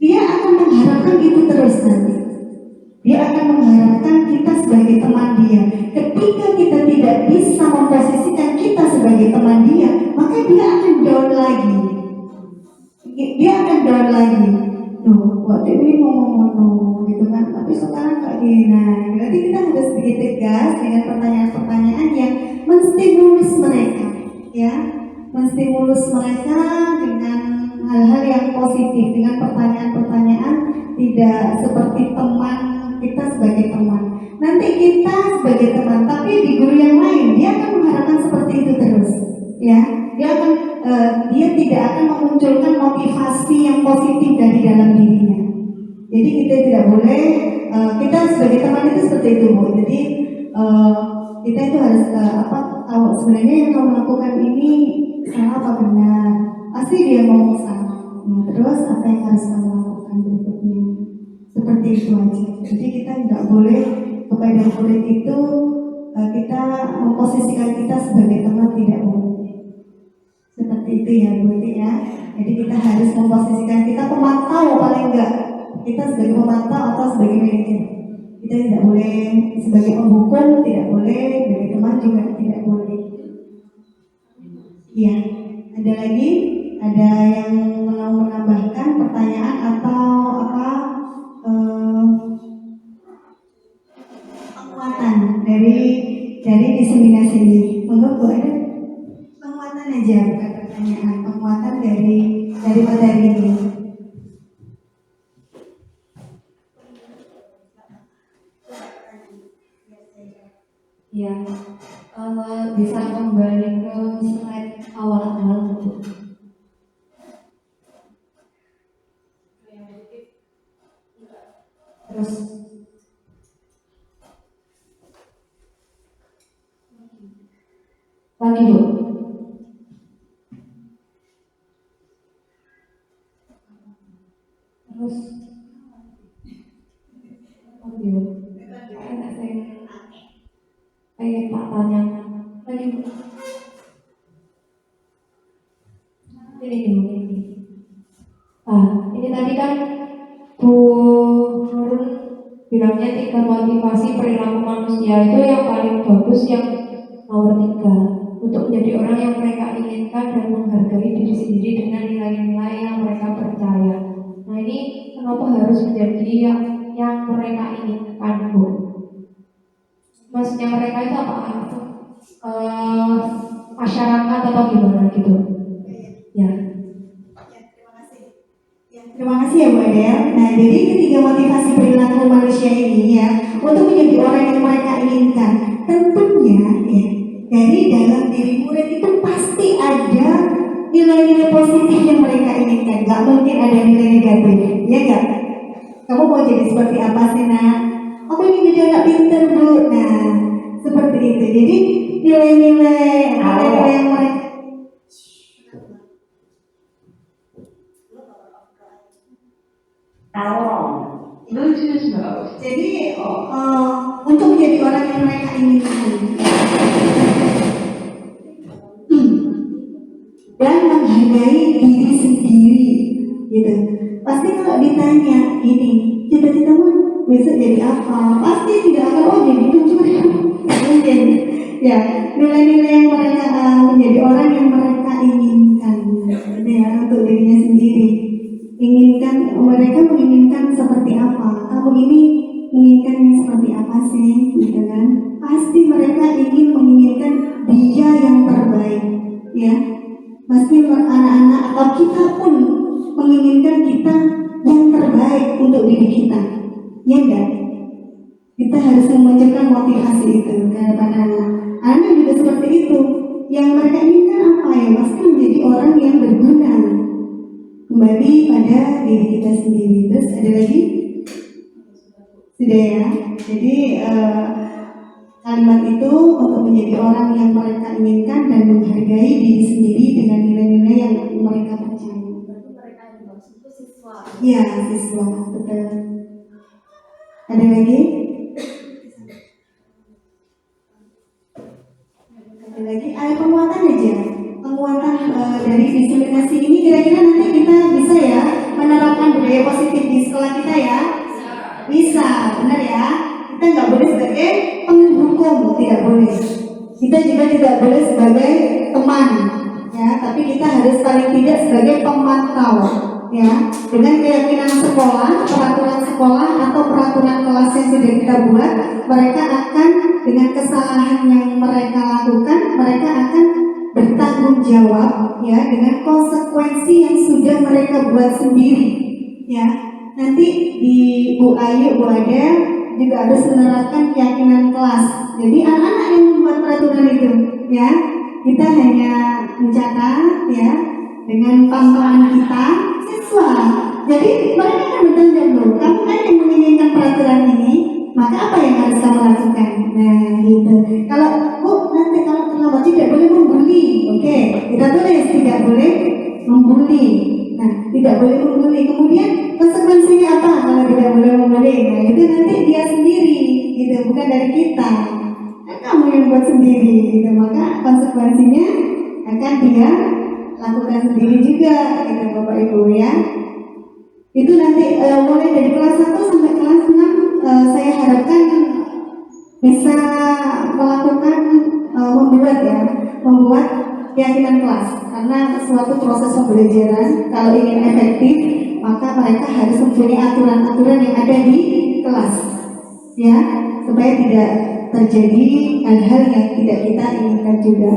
dia akan mengharapkan itu terus nanti. Dia akan mengharapkan kita sebagai teman dia. Ketika kita tidak bisa memposisikan kita sebagai teman dia, maka dia akan down lagi. Dia akan down lagi. Tuh, waktu ini ngomong-ngomong gitu kan, tapi sekarang kayak gini. Nah, berarti kita harus sedikit tegas dengan pertanyaan-pertanyaan yang menstimulus mereka, ya, menstimulus mereka dengan hal-hal yang positif, dengan pertanyaan-pertanyaan tidak seperti teman kita sebagai teman. Nanti kita sebagai teman, tapi di guru yang lain dia akan mengharapkan seperti itu terus, ya. Dia tidak akan memunculkan motivasi yang positif dari dalam dirinya. Jadi kita tidak boleh, kita sebagai teman itu seperti itu Bu. Jadi kita itu harus tahu sebenarnya yang kamu lakukan ini salah apa benar. Pasti dia ngomong salah. Nah, terus apa yang harus kamu lakukan berikutnya? Seperti itu aja. Jadi kita tidak boleh kepada murid itu kita memposisikan kita sebagai teman, tidak boleh. Seperti itu ya Bu ya. Jadi kita harus memposisikan kita pemantau, paling enggak kita sebagai pemantau atau sebagai manajer. Kita tidak boleh sebagai penghukum, tidak boleh sebagai teman juga tidak boleh. Iya. Ada lagi? Ada yang mau menambahkan pertanyaan atau apa? Penguatan dari diseminasi ini. Monggo Bu, ada penguatan aja, bukan pertanyaan. Penguatan dari materi ini. Ya, bisa kembali ke slide awal-awal dulu. Terus lagi Bu. Terus lagi Bu. Pengen tak tanya lagi Bu. Ini. Ini tadi kan Bu Nurun bilangnya 3 motivasi perilaku manusia itu yang paling bagus yang nomor 3 untuk menjadi orang yang mereka inginkan dan menghargai diri sendiri dengan nilai-nilai yang mereka percaya. Nah ini kenapa harus menjadi yang mereka inginkan Bu? Maksudnya mereka itu apa? Masyarakat atau gimana gitu? Ya. Terima kasih ya Bu Adel. Nah, jadi ketiga motivasi perilaku manusia ini ya untuk menjadi orang yang mereka inginkan, tentunya ya dari dalam diri murid itu pasti ada nilai-nilai positif yang mereka inginkan. Gak mungkin ada nilai negatif, ya gak? Kamu mau jadi seperti apa sih Nak? Aku ingin jadi anak pintar Bu. Nah, seperti itu. Jadi nilai-nilai yang mereka Bluetooth mode. jadi untuk menjadi orang yang mereka inginkan dan menghargai diri sendiri, gitu. Pasti kalau ditanya gini, cita-citamu besok jadi apa? Pasti tidak akan jadi pencuri. Mungkin ya nilai-nilai yang mereka menjadi orang yang mereka inginkan ya untuk dirinya sendiri. Mereka menginginkan seperti apa? Kamu ini menginginkan yang seperti apa sih? Gitu kan? Pasti mereka menginginkan dia yang terbaik, ya. Pasti anak-anak atau kita pun menginginkan kita yang terbaik untuk diri kita, ya enggak? Kita harus memunculkan motivasi itu kepada anak juga seperti itu. Yang mereka inginkan apa ya? Pasti menjadi orang yang berguna. Kembali pada diri kita sendiri. Terus ada lagi? Sudah ya. Jadi kalimat itu untuk menjadi orang yang mereka inginkan dan menghargai diri sendiri dengan nilai-nilai yang mereka percaya. Berarti mereka yang bagus itu siswa. Ya, siswa, betul. Ada lagi? Ada lagi? Ada penguatan aja. Penguatan dari diskriminasi ini kira-kira nanti kita bisa ya menerapkan budaya positif di sekolah kita ya? Bisa, benar ya? Kita nggak boleh sebagai penghukum, tidak boleh. Kita juga tidak boleh sebagai teman, ya. Tapi kita harus paling tidak sebagai pemantau, ya. Dengan keyakinan sekolah, peraturan sekolah atau peraturan kelas yang sudah kita buat, mereka akan dengan kesalahan yang mereka lakukan, mereka akan bertanggung jawab, ya, dengan konsekuensi yang sudah mereka buat sendiri, ya. Nanti di Bu Ayu, Bu Adel juga harus menerapkan keyakinan kelas. Jadi anak-anak yang membuat peraturan itu, ya, kita hanya mencatat, ya, dengan pantauan kita siswa. Jadi mereka akan bertanggung jawab. Kamu kan yang menginginkan peraturan ini, maka apa yang harus kamu lakukan? Nah, gitu. Kalau Bu nanti kalau terlambat tidak boleh membuli, oke? Kita tulis tidak boleh membuli. Nah, tidak boleh membuli. Kemudian konsekuensinya apa kalau tidak boleh membuli? Nah, itu nanti dia sendiri, gitu, bukan dari kita. Kan kamu yang buat sendiri, gitu. Maka konsekuensinya akan dia lakukan sendiri juga, gitu, Bapak Ibu ya. Itu nanti mulai dari kelas 1 sampai kelas 6 saya harapkan bisa melakukan membuat keyakinan kelas, karena suatu proses pembelajaran kalau ingin efektif maka mereka harus mempunyai aturan-aturan yang ada di kelas, ya, supaya tidak terjadi hal-hal yang tidak kita inginkan juga.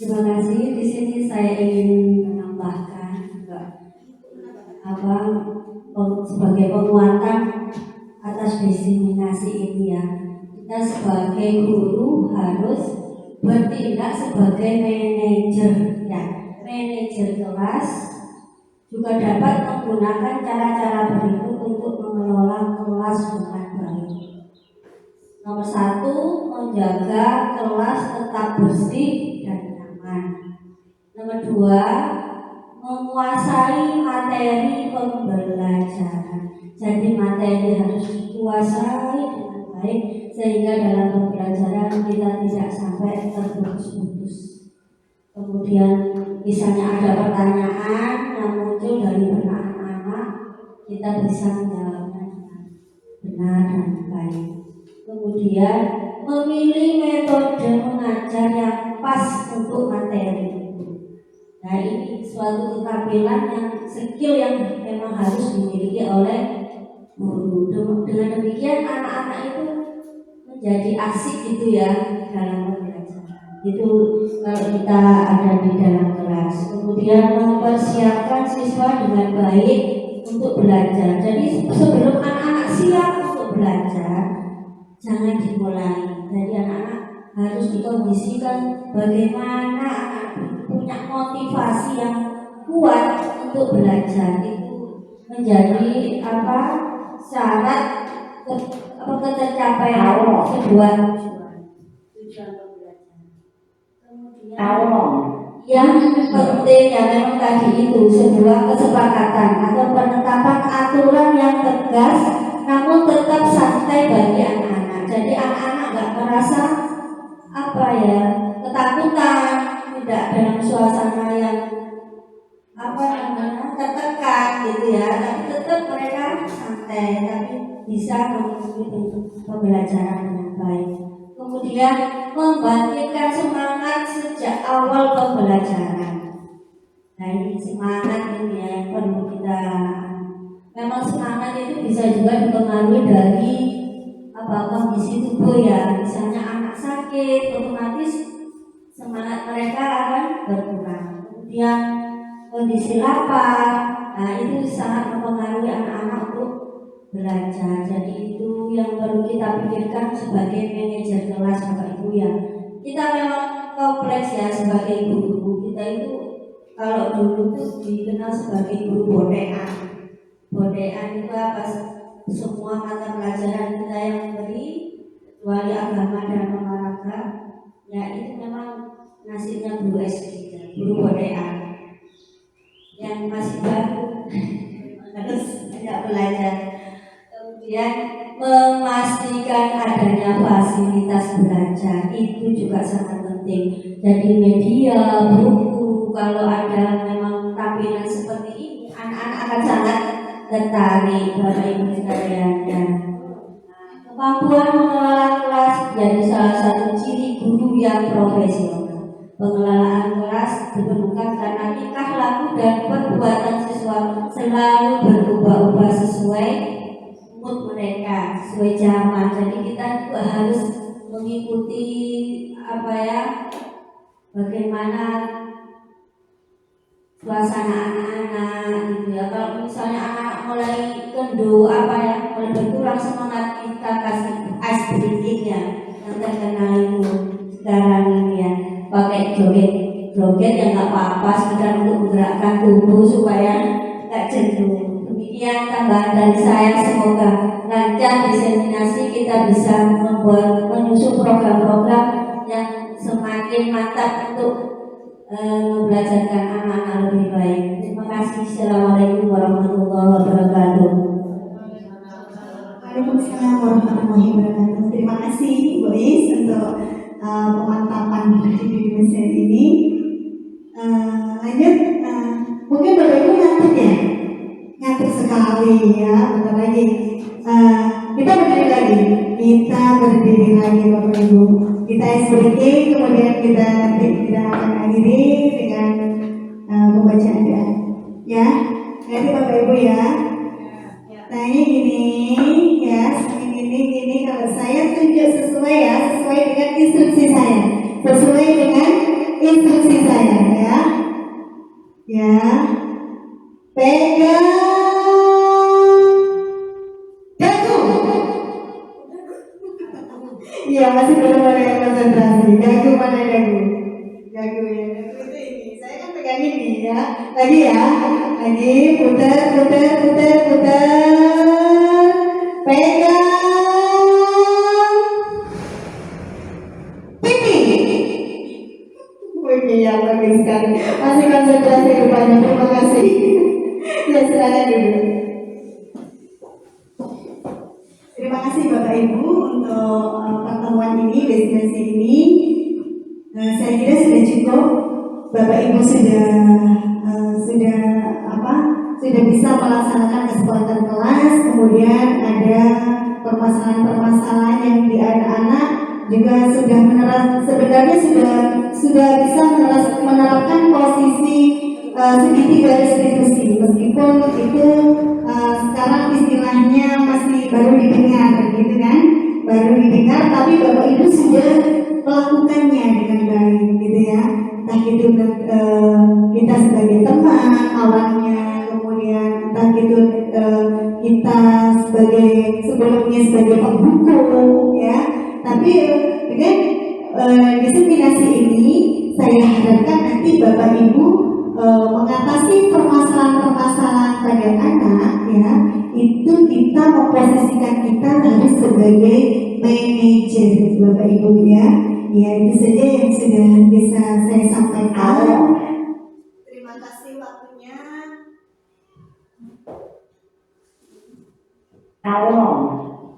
Terima kasih. Di sini saya ingin menambahkan sebagai penguatan atas diskriminasi ini ya. Kita sebagai guru harus bertindak sebagai manajer ya. Manajer kelas juga dapat menggunakan cara-cara berikut untuk mengelola kelas dengan baik. Nomor 1, menjaga kelas tetap bersih dan nyaman. Nomor 2, menguasai materi pembelajaran. Jadi materi harus dikuasai dengan baik sehingga dalam pembelajaran kita tidak sampai terputus-putus. Kemudian misalnya ada pertanyaan yang muncul dari anak-anak, kita bisa menjawabnya dengan benar dan baik. Kemudian memilih metode mengajar yang pas untuk materi itu. Nah, ini suatu keterampilan yang skill yang memang harus dimiliki oleh guru. Dengan demikian anak-anak itu menjadi asik gitu ya dalam pembelajaran. Itu kalau kita ada di dalam kelas. Kemudian mempersiapkan siswa dengan baik untuk belajar. Jadi sebelum anak-anak siap untuk belajar, jangan dimulai. Jadi anak-anak harus dikondisikan bagaimana anak punya motivasi yang kuat untuk belajar. Itu menjadi syarat tercapaian sebuah tujuan pembelajaran. Kemudian yang penting ya memang tadi itu sebuah kesepakatan atau penetapan aturan yang tegas namun mau tetap santai bagi anak-anak. Jadi anak-anak nggak merasa apa ya, ketakutan, tidak dalam suasana yang apa namanya tertekan gitu ya. Tapi tetap mereka santai, tapi bisa mengikuti pembelajaran dengan baik. Kemudian membangkitkan semangat sejak awal pembelajaran. Nah ini semangat ini ya yang perlu kita. Memang semangat itu bisa juga dipengaruhi dari kondisi tubuh ya. Misalnya anak sakit, otomatis semangat mereka akan berkurang. Kemudian kondisi lapar, nah itu sangat mempengaruhi anak-anak untuk belajar. Jadi itu yang perlu kita pikirkan sebagai manajer kelas Bapak Ibu ya. Kita memang kompleks ya sebagai guru. Kita itu kalau dulu tuh dikenal sebagai guru bodean. Bodean itu apa? Semua mata pelajaran kita yang beri kecuali agama dan olahraga, ya itu memang nasibnya guru SD, guru bodean yang masih baru harus banyak belajar. Kemudian memastikan adanya fasilitas belajar itu juga sangat penting. Jadi media, buku, kalau ada memang tampilan seperti ini, anak-anak akan sangat tertarik. Bapak Ibu sekalian ya. Kemampuan mengelola kelas jadi salah satu ciri guru yang profesional. Pengelolaan kelas diperlukan karena tingkah laku dan perbuatan siswa selalu berubah-ubah sesuai mood mereka, sesuai zaman. Jadi kita juga harus mengikuti bagaimana suasana anak-anak gitu ya. Kalau misalnya anak mulai kendu mulai berkurang semangat, kita kasih ice breaking ya yang terkenal itu sekarang ini ya, pakai joget yang nggak apa-apa, sekedar untuk menggerakkan tubuh supaya nggak jenuh. Demikian tambahan dari saya, semoga lancar diseminasi, kita bisa menyusun program-program yang semakin mantap untuk membelajarkan anak-anak lebih baik. Terima kasih. Assalamualaikum warahmatullahi wabarakatuh. Waalaikumsalam warahmatullahi wabarakatuh. Terima kasih Bu Is untuk pemantapan di mesin ini. Lanjut, mungkin Bapak Ibu ngantuk ya? Ngantuk sekali ya, bentar lagi. Kita berdiri lagi. Bapak Ibu. Kita breaking, kemudian kita akan akhiri dengan pembacaan doa. Ya, nanti Bapak Ibu ya. Nah ini ya, ini kalau saya tunjuk sesuai dengan instruksi saya, ya. Ya, pegang dagu. Iya, masih belum ada yang konsentrasi. Dagu mana dagu? Dagu ya, dagu itu ini. Saya kan pegang ini ya. Lagi ya, lagi putar. Pegang pipi. Oke ya, bagus sekali. Masih konsentrasi rupanya. Terima kasih. Ya, silakan dulu. Terima kasih Bapak Ibu untuk pertemuan ini, destinasi ini. Saya kira sudah cukup. Bapak Ibu sudah bisa melaksanakan kesepakatan kelas. Kemudian ada permasalahan-permasalahan yang di anak-anak juga sebenarnya sudah bisa menerapkan posisi segitiga distribusi, meskipun itu sekarang istilahnya masih baru didengar, gitu kan? Baru didengar, tapi Bapak Ibu sudah melakukannya dengan baik, gitu ya. Entah itu kita sebagai teman, kawannya, kemudian entah itu kita sebelumnya sebagai pembuku, ya. Tapi dengan diseminasi ini, saya harapkan nanti Bapak Ibu mengatasi permasalahan-permasalahan pada anak, ya, itu kita memposisikan kita harus sebagai manajer, Bapak Ibu ya. Ya, itu saja yang sudah bisa saya sampaikan. Terima kasih waktunya. Kalau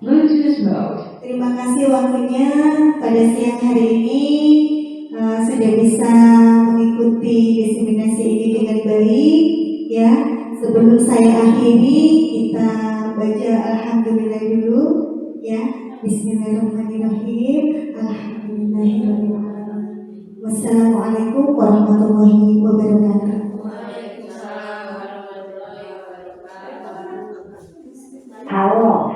Bluetooth mode. Terima kasih waktunya pada siang hari ini sudah bisa mengikuti diseminasi ini dengan baik ya. Sebelum saya akhiri kita baca alhamdulillah dulu ya. Bismillahirrahmanirrahim. Alhamdulillahirrahmanirrahim. Wassalamualaikum warahmatullahi wabarakatuh. Waalaikumsalam warahmatullahi wabarakatuh. Allah.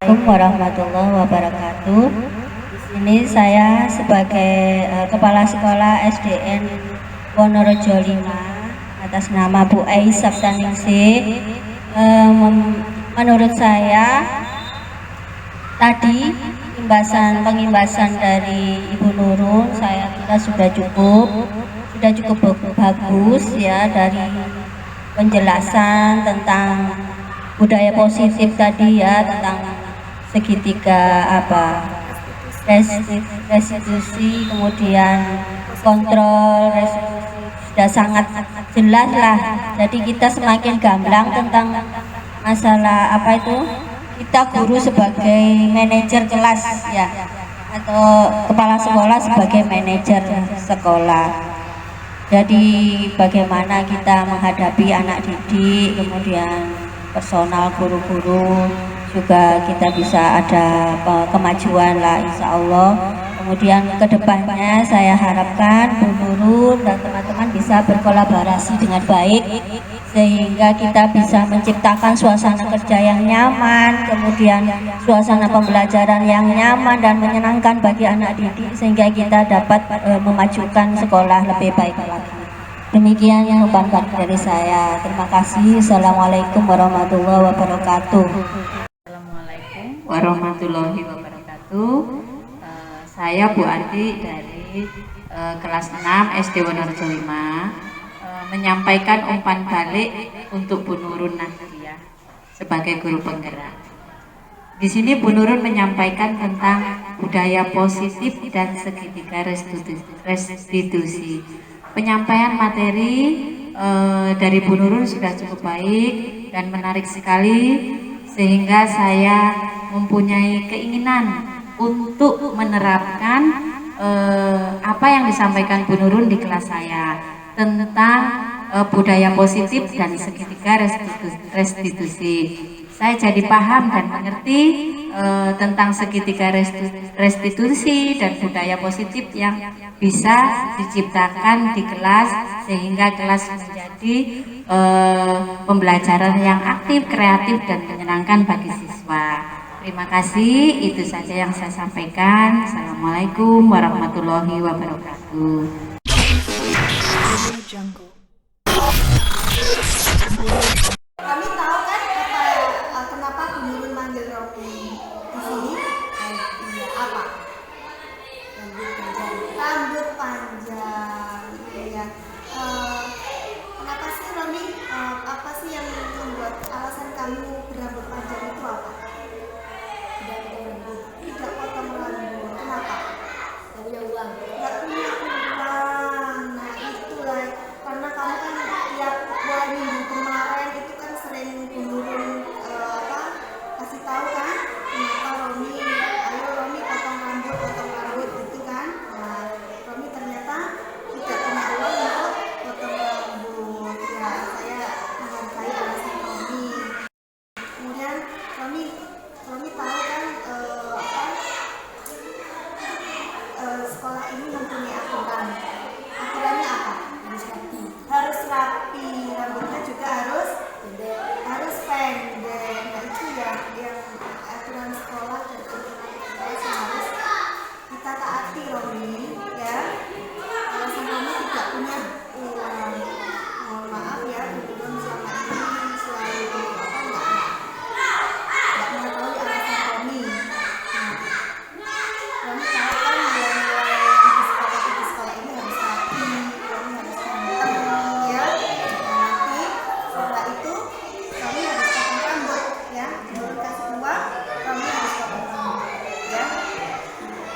Assalamualaikum warahmatullahi wabarakatuh. Di sini saya sebagai Kepala Sekolah SDN Wonorejo 5 atas nama Bu Ais Sabtaningsih. Menurut saya tadi pengimbasan dari Ibu Nurun saya kira sudah cukup bagus ya, dari penjelasan tentang budaya positif tadi ya, tentang segitiga restitusi, kemudian kontrol restitusi, sudah sangat jelas lah. Jadi kita semakin gamblang tentang masalah kita guru sebagai manajer kelas ya, atau kepala sekolah sebagai manajer sekolah. Jadi bagaimana kita menghadapi anak didik, kemudian personal guru-guru juga kita bisa ada kemajuan lah insya Allah. Kemudian kedepannya saya harapkan Bu Nurun dan teman-teman bisa berkolaborasi dengan baik sehingga kita bisa menciptakan suasana kerja yang nyaman, kemudian suasana pembelajaran yang nyaman dan menyenangkan bagi anak didik sehingga kita dapat memajukan sekolah lebih baik lagi. Demikian yang dari saya. Terima kasih. Assalamualaikum warahmatullahi wabarakatuh. Assalamualaikum warahmatullahi wabarakatuh. Saya Bu Ati dari kelas 6 SD Wonorejo 5 menyampaikan umpan balik untuk Bu Nurun Nadia sebagai guru penggerak. Di sini Bu Nurun menyampaikan tentang budaya positif dan segitiga restitusi. Penyampaian materi dari Bu Nurun sudah cukup baik dan menarik sekali, sehingga saya mempunyai keinginan untuk menerapkan apa yang disampaikan Bu Nurun di kelas saya tentang budaya positif dan segitiga restitusi. Saya jadi paham dan mengerti tentang segitiga restitusi dan budaya positif yang bisa diciptakan di kelas sehingga kelas menjadi pembelajaran yang aktif, kreatif dan menyenangkan bagi siswa. Terima kasih, itu saja yang saya sampaikan. Assalamualaikum warahmatullahi wabarakatuh. Kami tahu kan kenapa Bu Nurun manggil Romi di sini? Iya, apa? Rambut panjang. Iya. Kenapa sih Romi? Apa sih yang membuat alasan kamu berambut panjang itu apa? Tidak potong rambut. Kenapa? Tidak punya uang. Tidak punya uang. Nah itulah, karena kamu kan tiap bulan minggu kemarin itu kan sering Bu Nurun kasih tahu kan, kenapa Romi, ayo Romi potong rambut gitu kan. Nah Romi ternyata tidak punya uang untuk potong rambut. Ya saya menghargai alasan Romi. Kemudian Romi tahu kan sekolah ini mempunyai aturan. Aturannya apa? Harus rapi, rambutnya juga harus ya. Guru kasih uang, Romi harus potong rambut ya.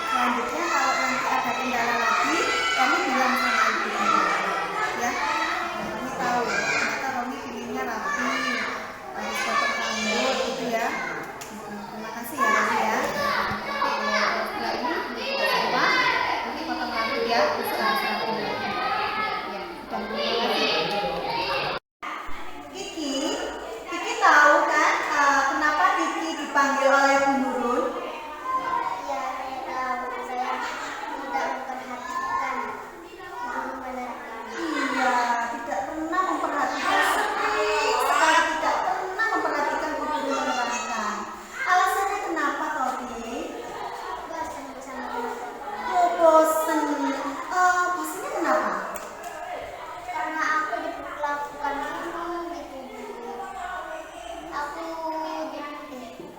Selanjutnya kalau nanti ada kendala lagi, Romi bilang sama ibu ya. Romi tahu ternyata Romi pilihnya rapi, harus potong rambut gitu ya. Terima kasih ya Romi ya. Setelah ini uang, nanti potong rambut ya, terus harus rapi. Ya, dan terima kasih. Kiki tahu kan kenapa Kiki dipanggil oleh Bu Nurul? Ya, saya tahu. Saya tidak memperhatikan guru menerangkan. Iya, tidak pernah memperhatikan, sering sekali tidak pernah memperhatikan Bu Nurul menerangkan. Alasannya kenapa, Toti? Bosan bersama teman-teman. Oh, bosen. Bosennya kenapa? Karena aku diperlakukan guru gitu.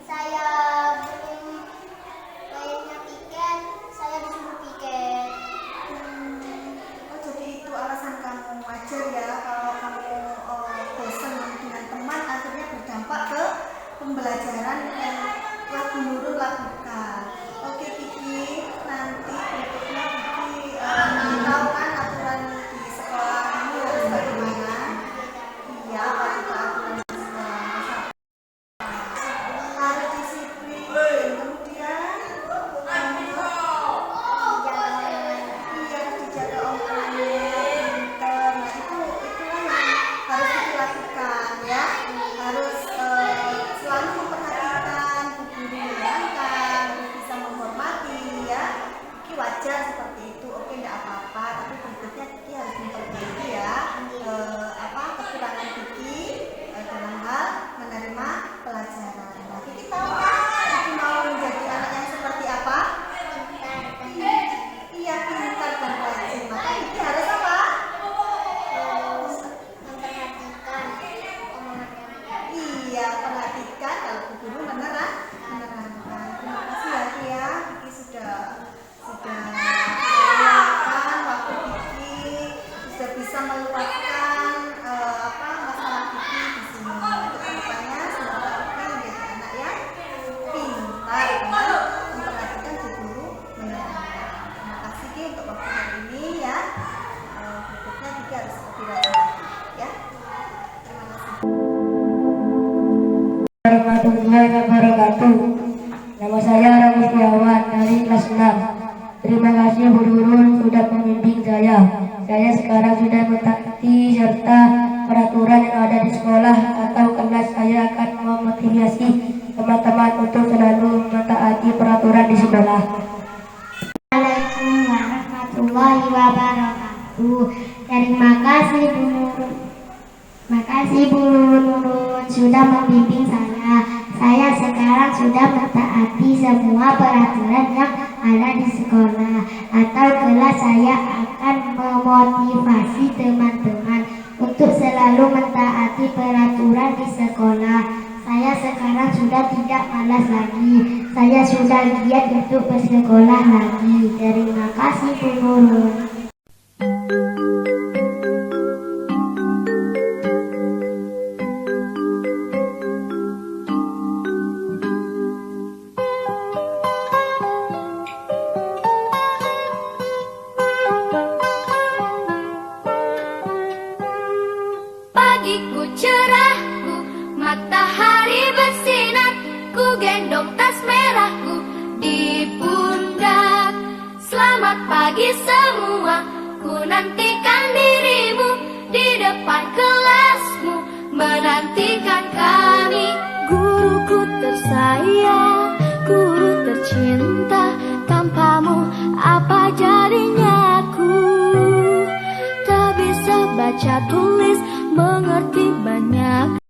Saya belum bayarnya tiket, saya disuruh piket. Oh, jadi itu alasan kamu. Wajar ya kalau kamu bosan dengan teman, akhirnya berdampak ke pembelajaran yang telah Bu Nurul lakukan. Oke Kiki, nanti berikutnya Kiki tahu kan aturan di sekolah kamu harus bagaimana? Iya, apa aturan di sekolah? Harus disiplin, kemudian harus dijaga omongannya, pinter. Nah itulah yang harus kita lakukan ya. Harus selalu memperhatikan Bu Guru menerangkan, harus bisa menghormati ya. Kiki wajar seperti itu, oke nggak apa-apa. Tapi berikutnya Kiki harus memperbaiki ya kekurangan Kiki dalam hal menerima pelajaran. Nah, Kiki tahu kan Kiki mau menjadi anak yang seperti apa? Iya, pintar dan rajin. Maka Kiki harus apa? Memperhatikan omongannya. Iya, perhatikan kalau Bu Guru menerangkan. Terima kasih ya Ki ya. Kiki sudah meluangkan waktu Kiki, sudah bisa meluapkan masalah Kiki di sini. Kedepannya semoga Kiki menjadi anak yang pintar dan memperhatikan Bu Guru menerangkan. Terima kasih Ki untuk waktu hari ini ya. Berikutnya Kiki harus lebih rajin lagi ya. Terima kasih. Warahmatullahi wabarakatuh. Nama saya Rami Setiawan dari kelas 6. Terima kasih Bu Nurul sudah membimbing saya. Saya sekarang sudah mentaati serta peraturan yang ada di sekolah atau kelas. Saya akan memotivasi teman-teman untuk selalu mentaati peraturan di sekolah. Assalamualaikum warahmatullahi wabarakatuh. Terima kasih Bu Nurul. Makasih Bu Nurul sudah membimbing saya. Saya sekarang sudah mentaati semua peraturan yang ada di sekolah atau kelas. Saya akan memotivasi teman-teman untuk selalu mentaati peraturan di sekolah. Saya sekarang sudah tidak malas lagi. Saya sudah giat untuk bersekolah lagi. Terima kasih Bu Nurul. Pagiku cerahku, matahari bersinar, ku gendong tas merahku di pundak. Selamat pagi semua, ku nantikan dirimu di depan kelasmu, menantikan kami. Guruku tersayang, guru tercinta, tanpamu apa jadinya aku? Tak bisa baca tulis, mengerti banyak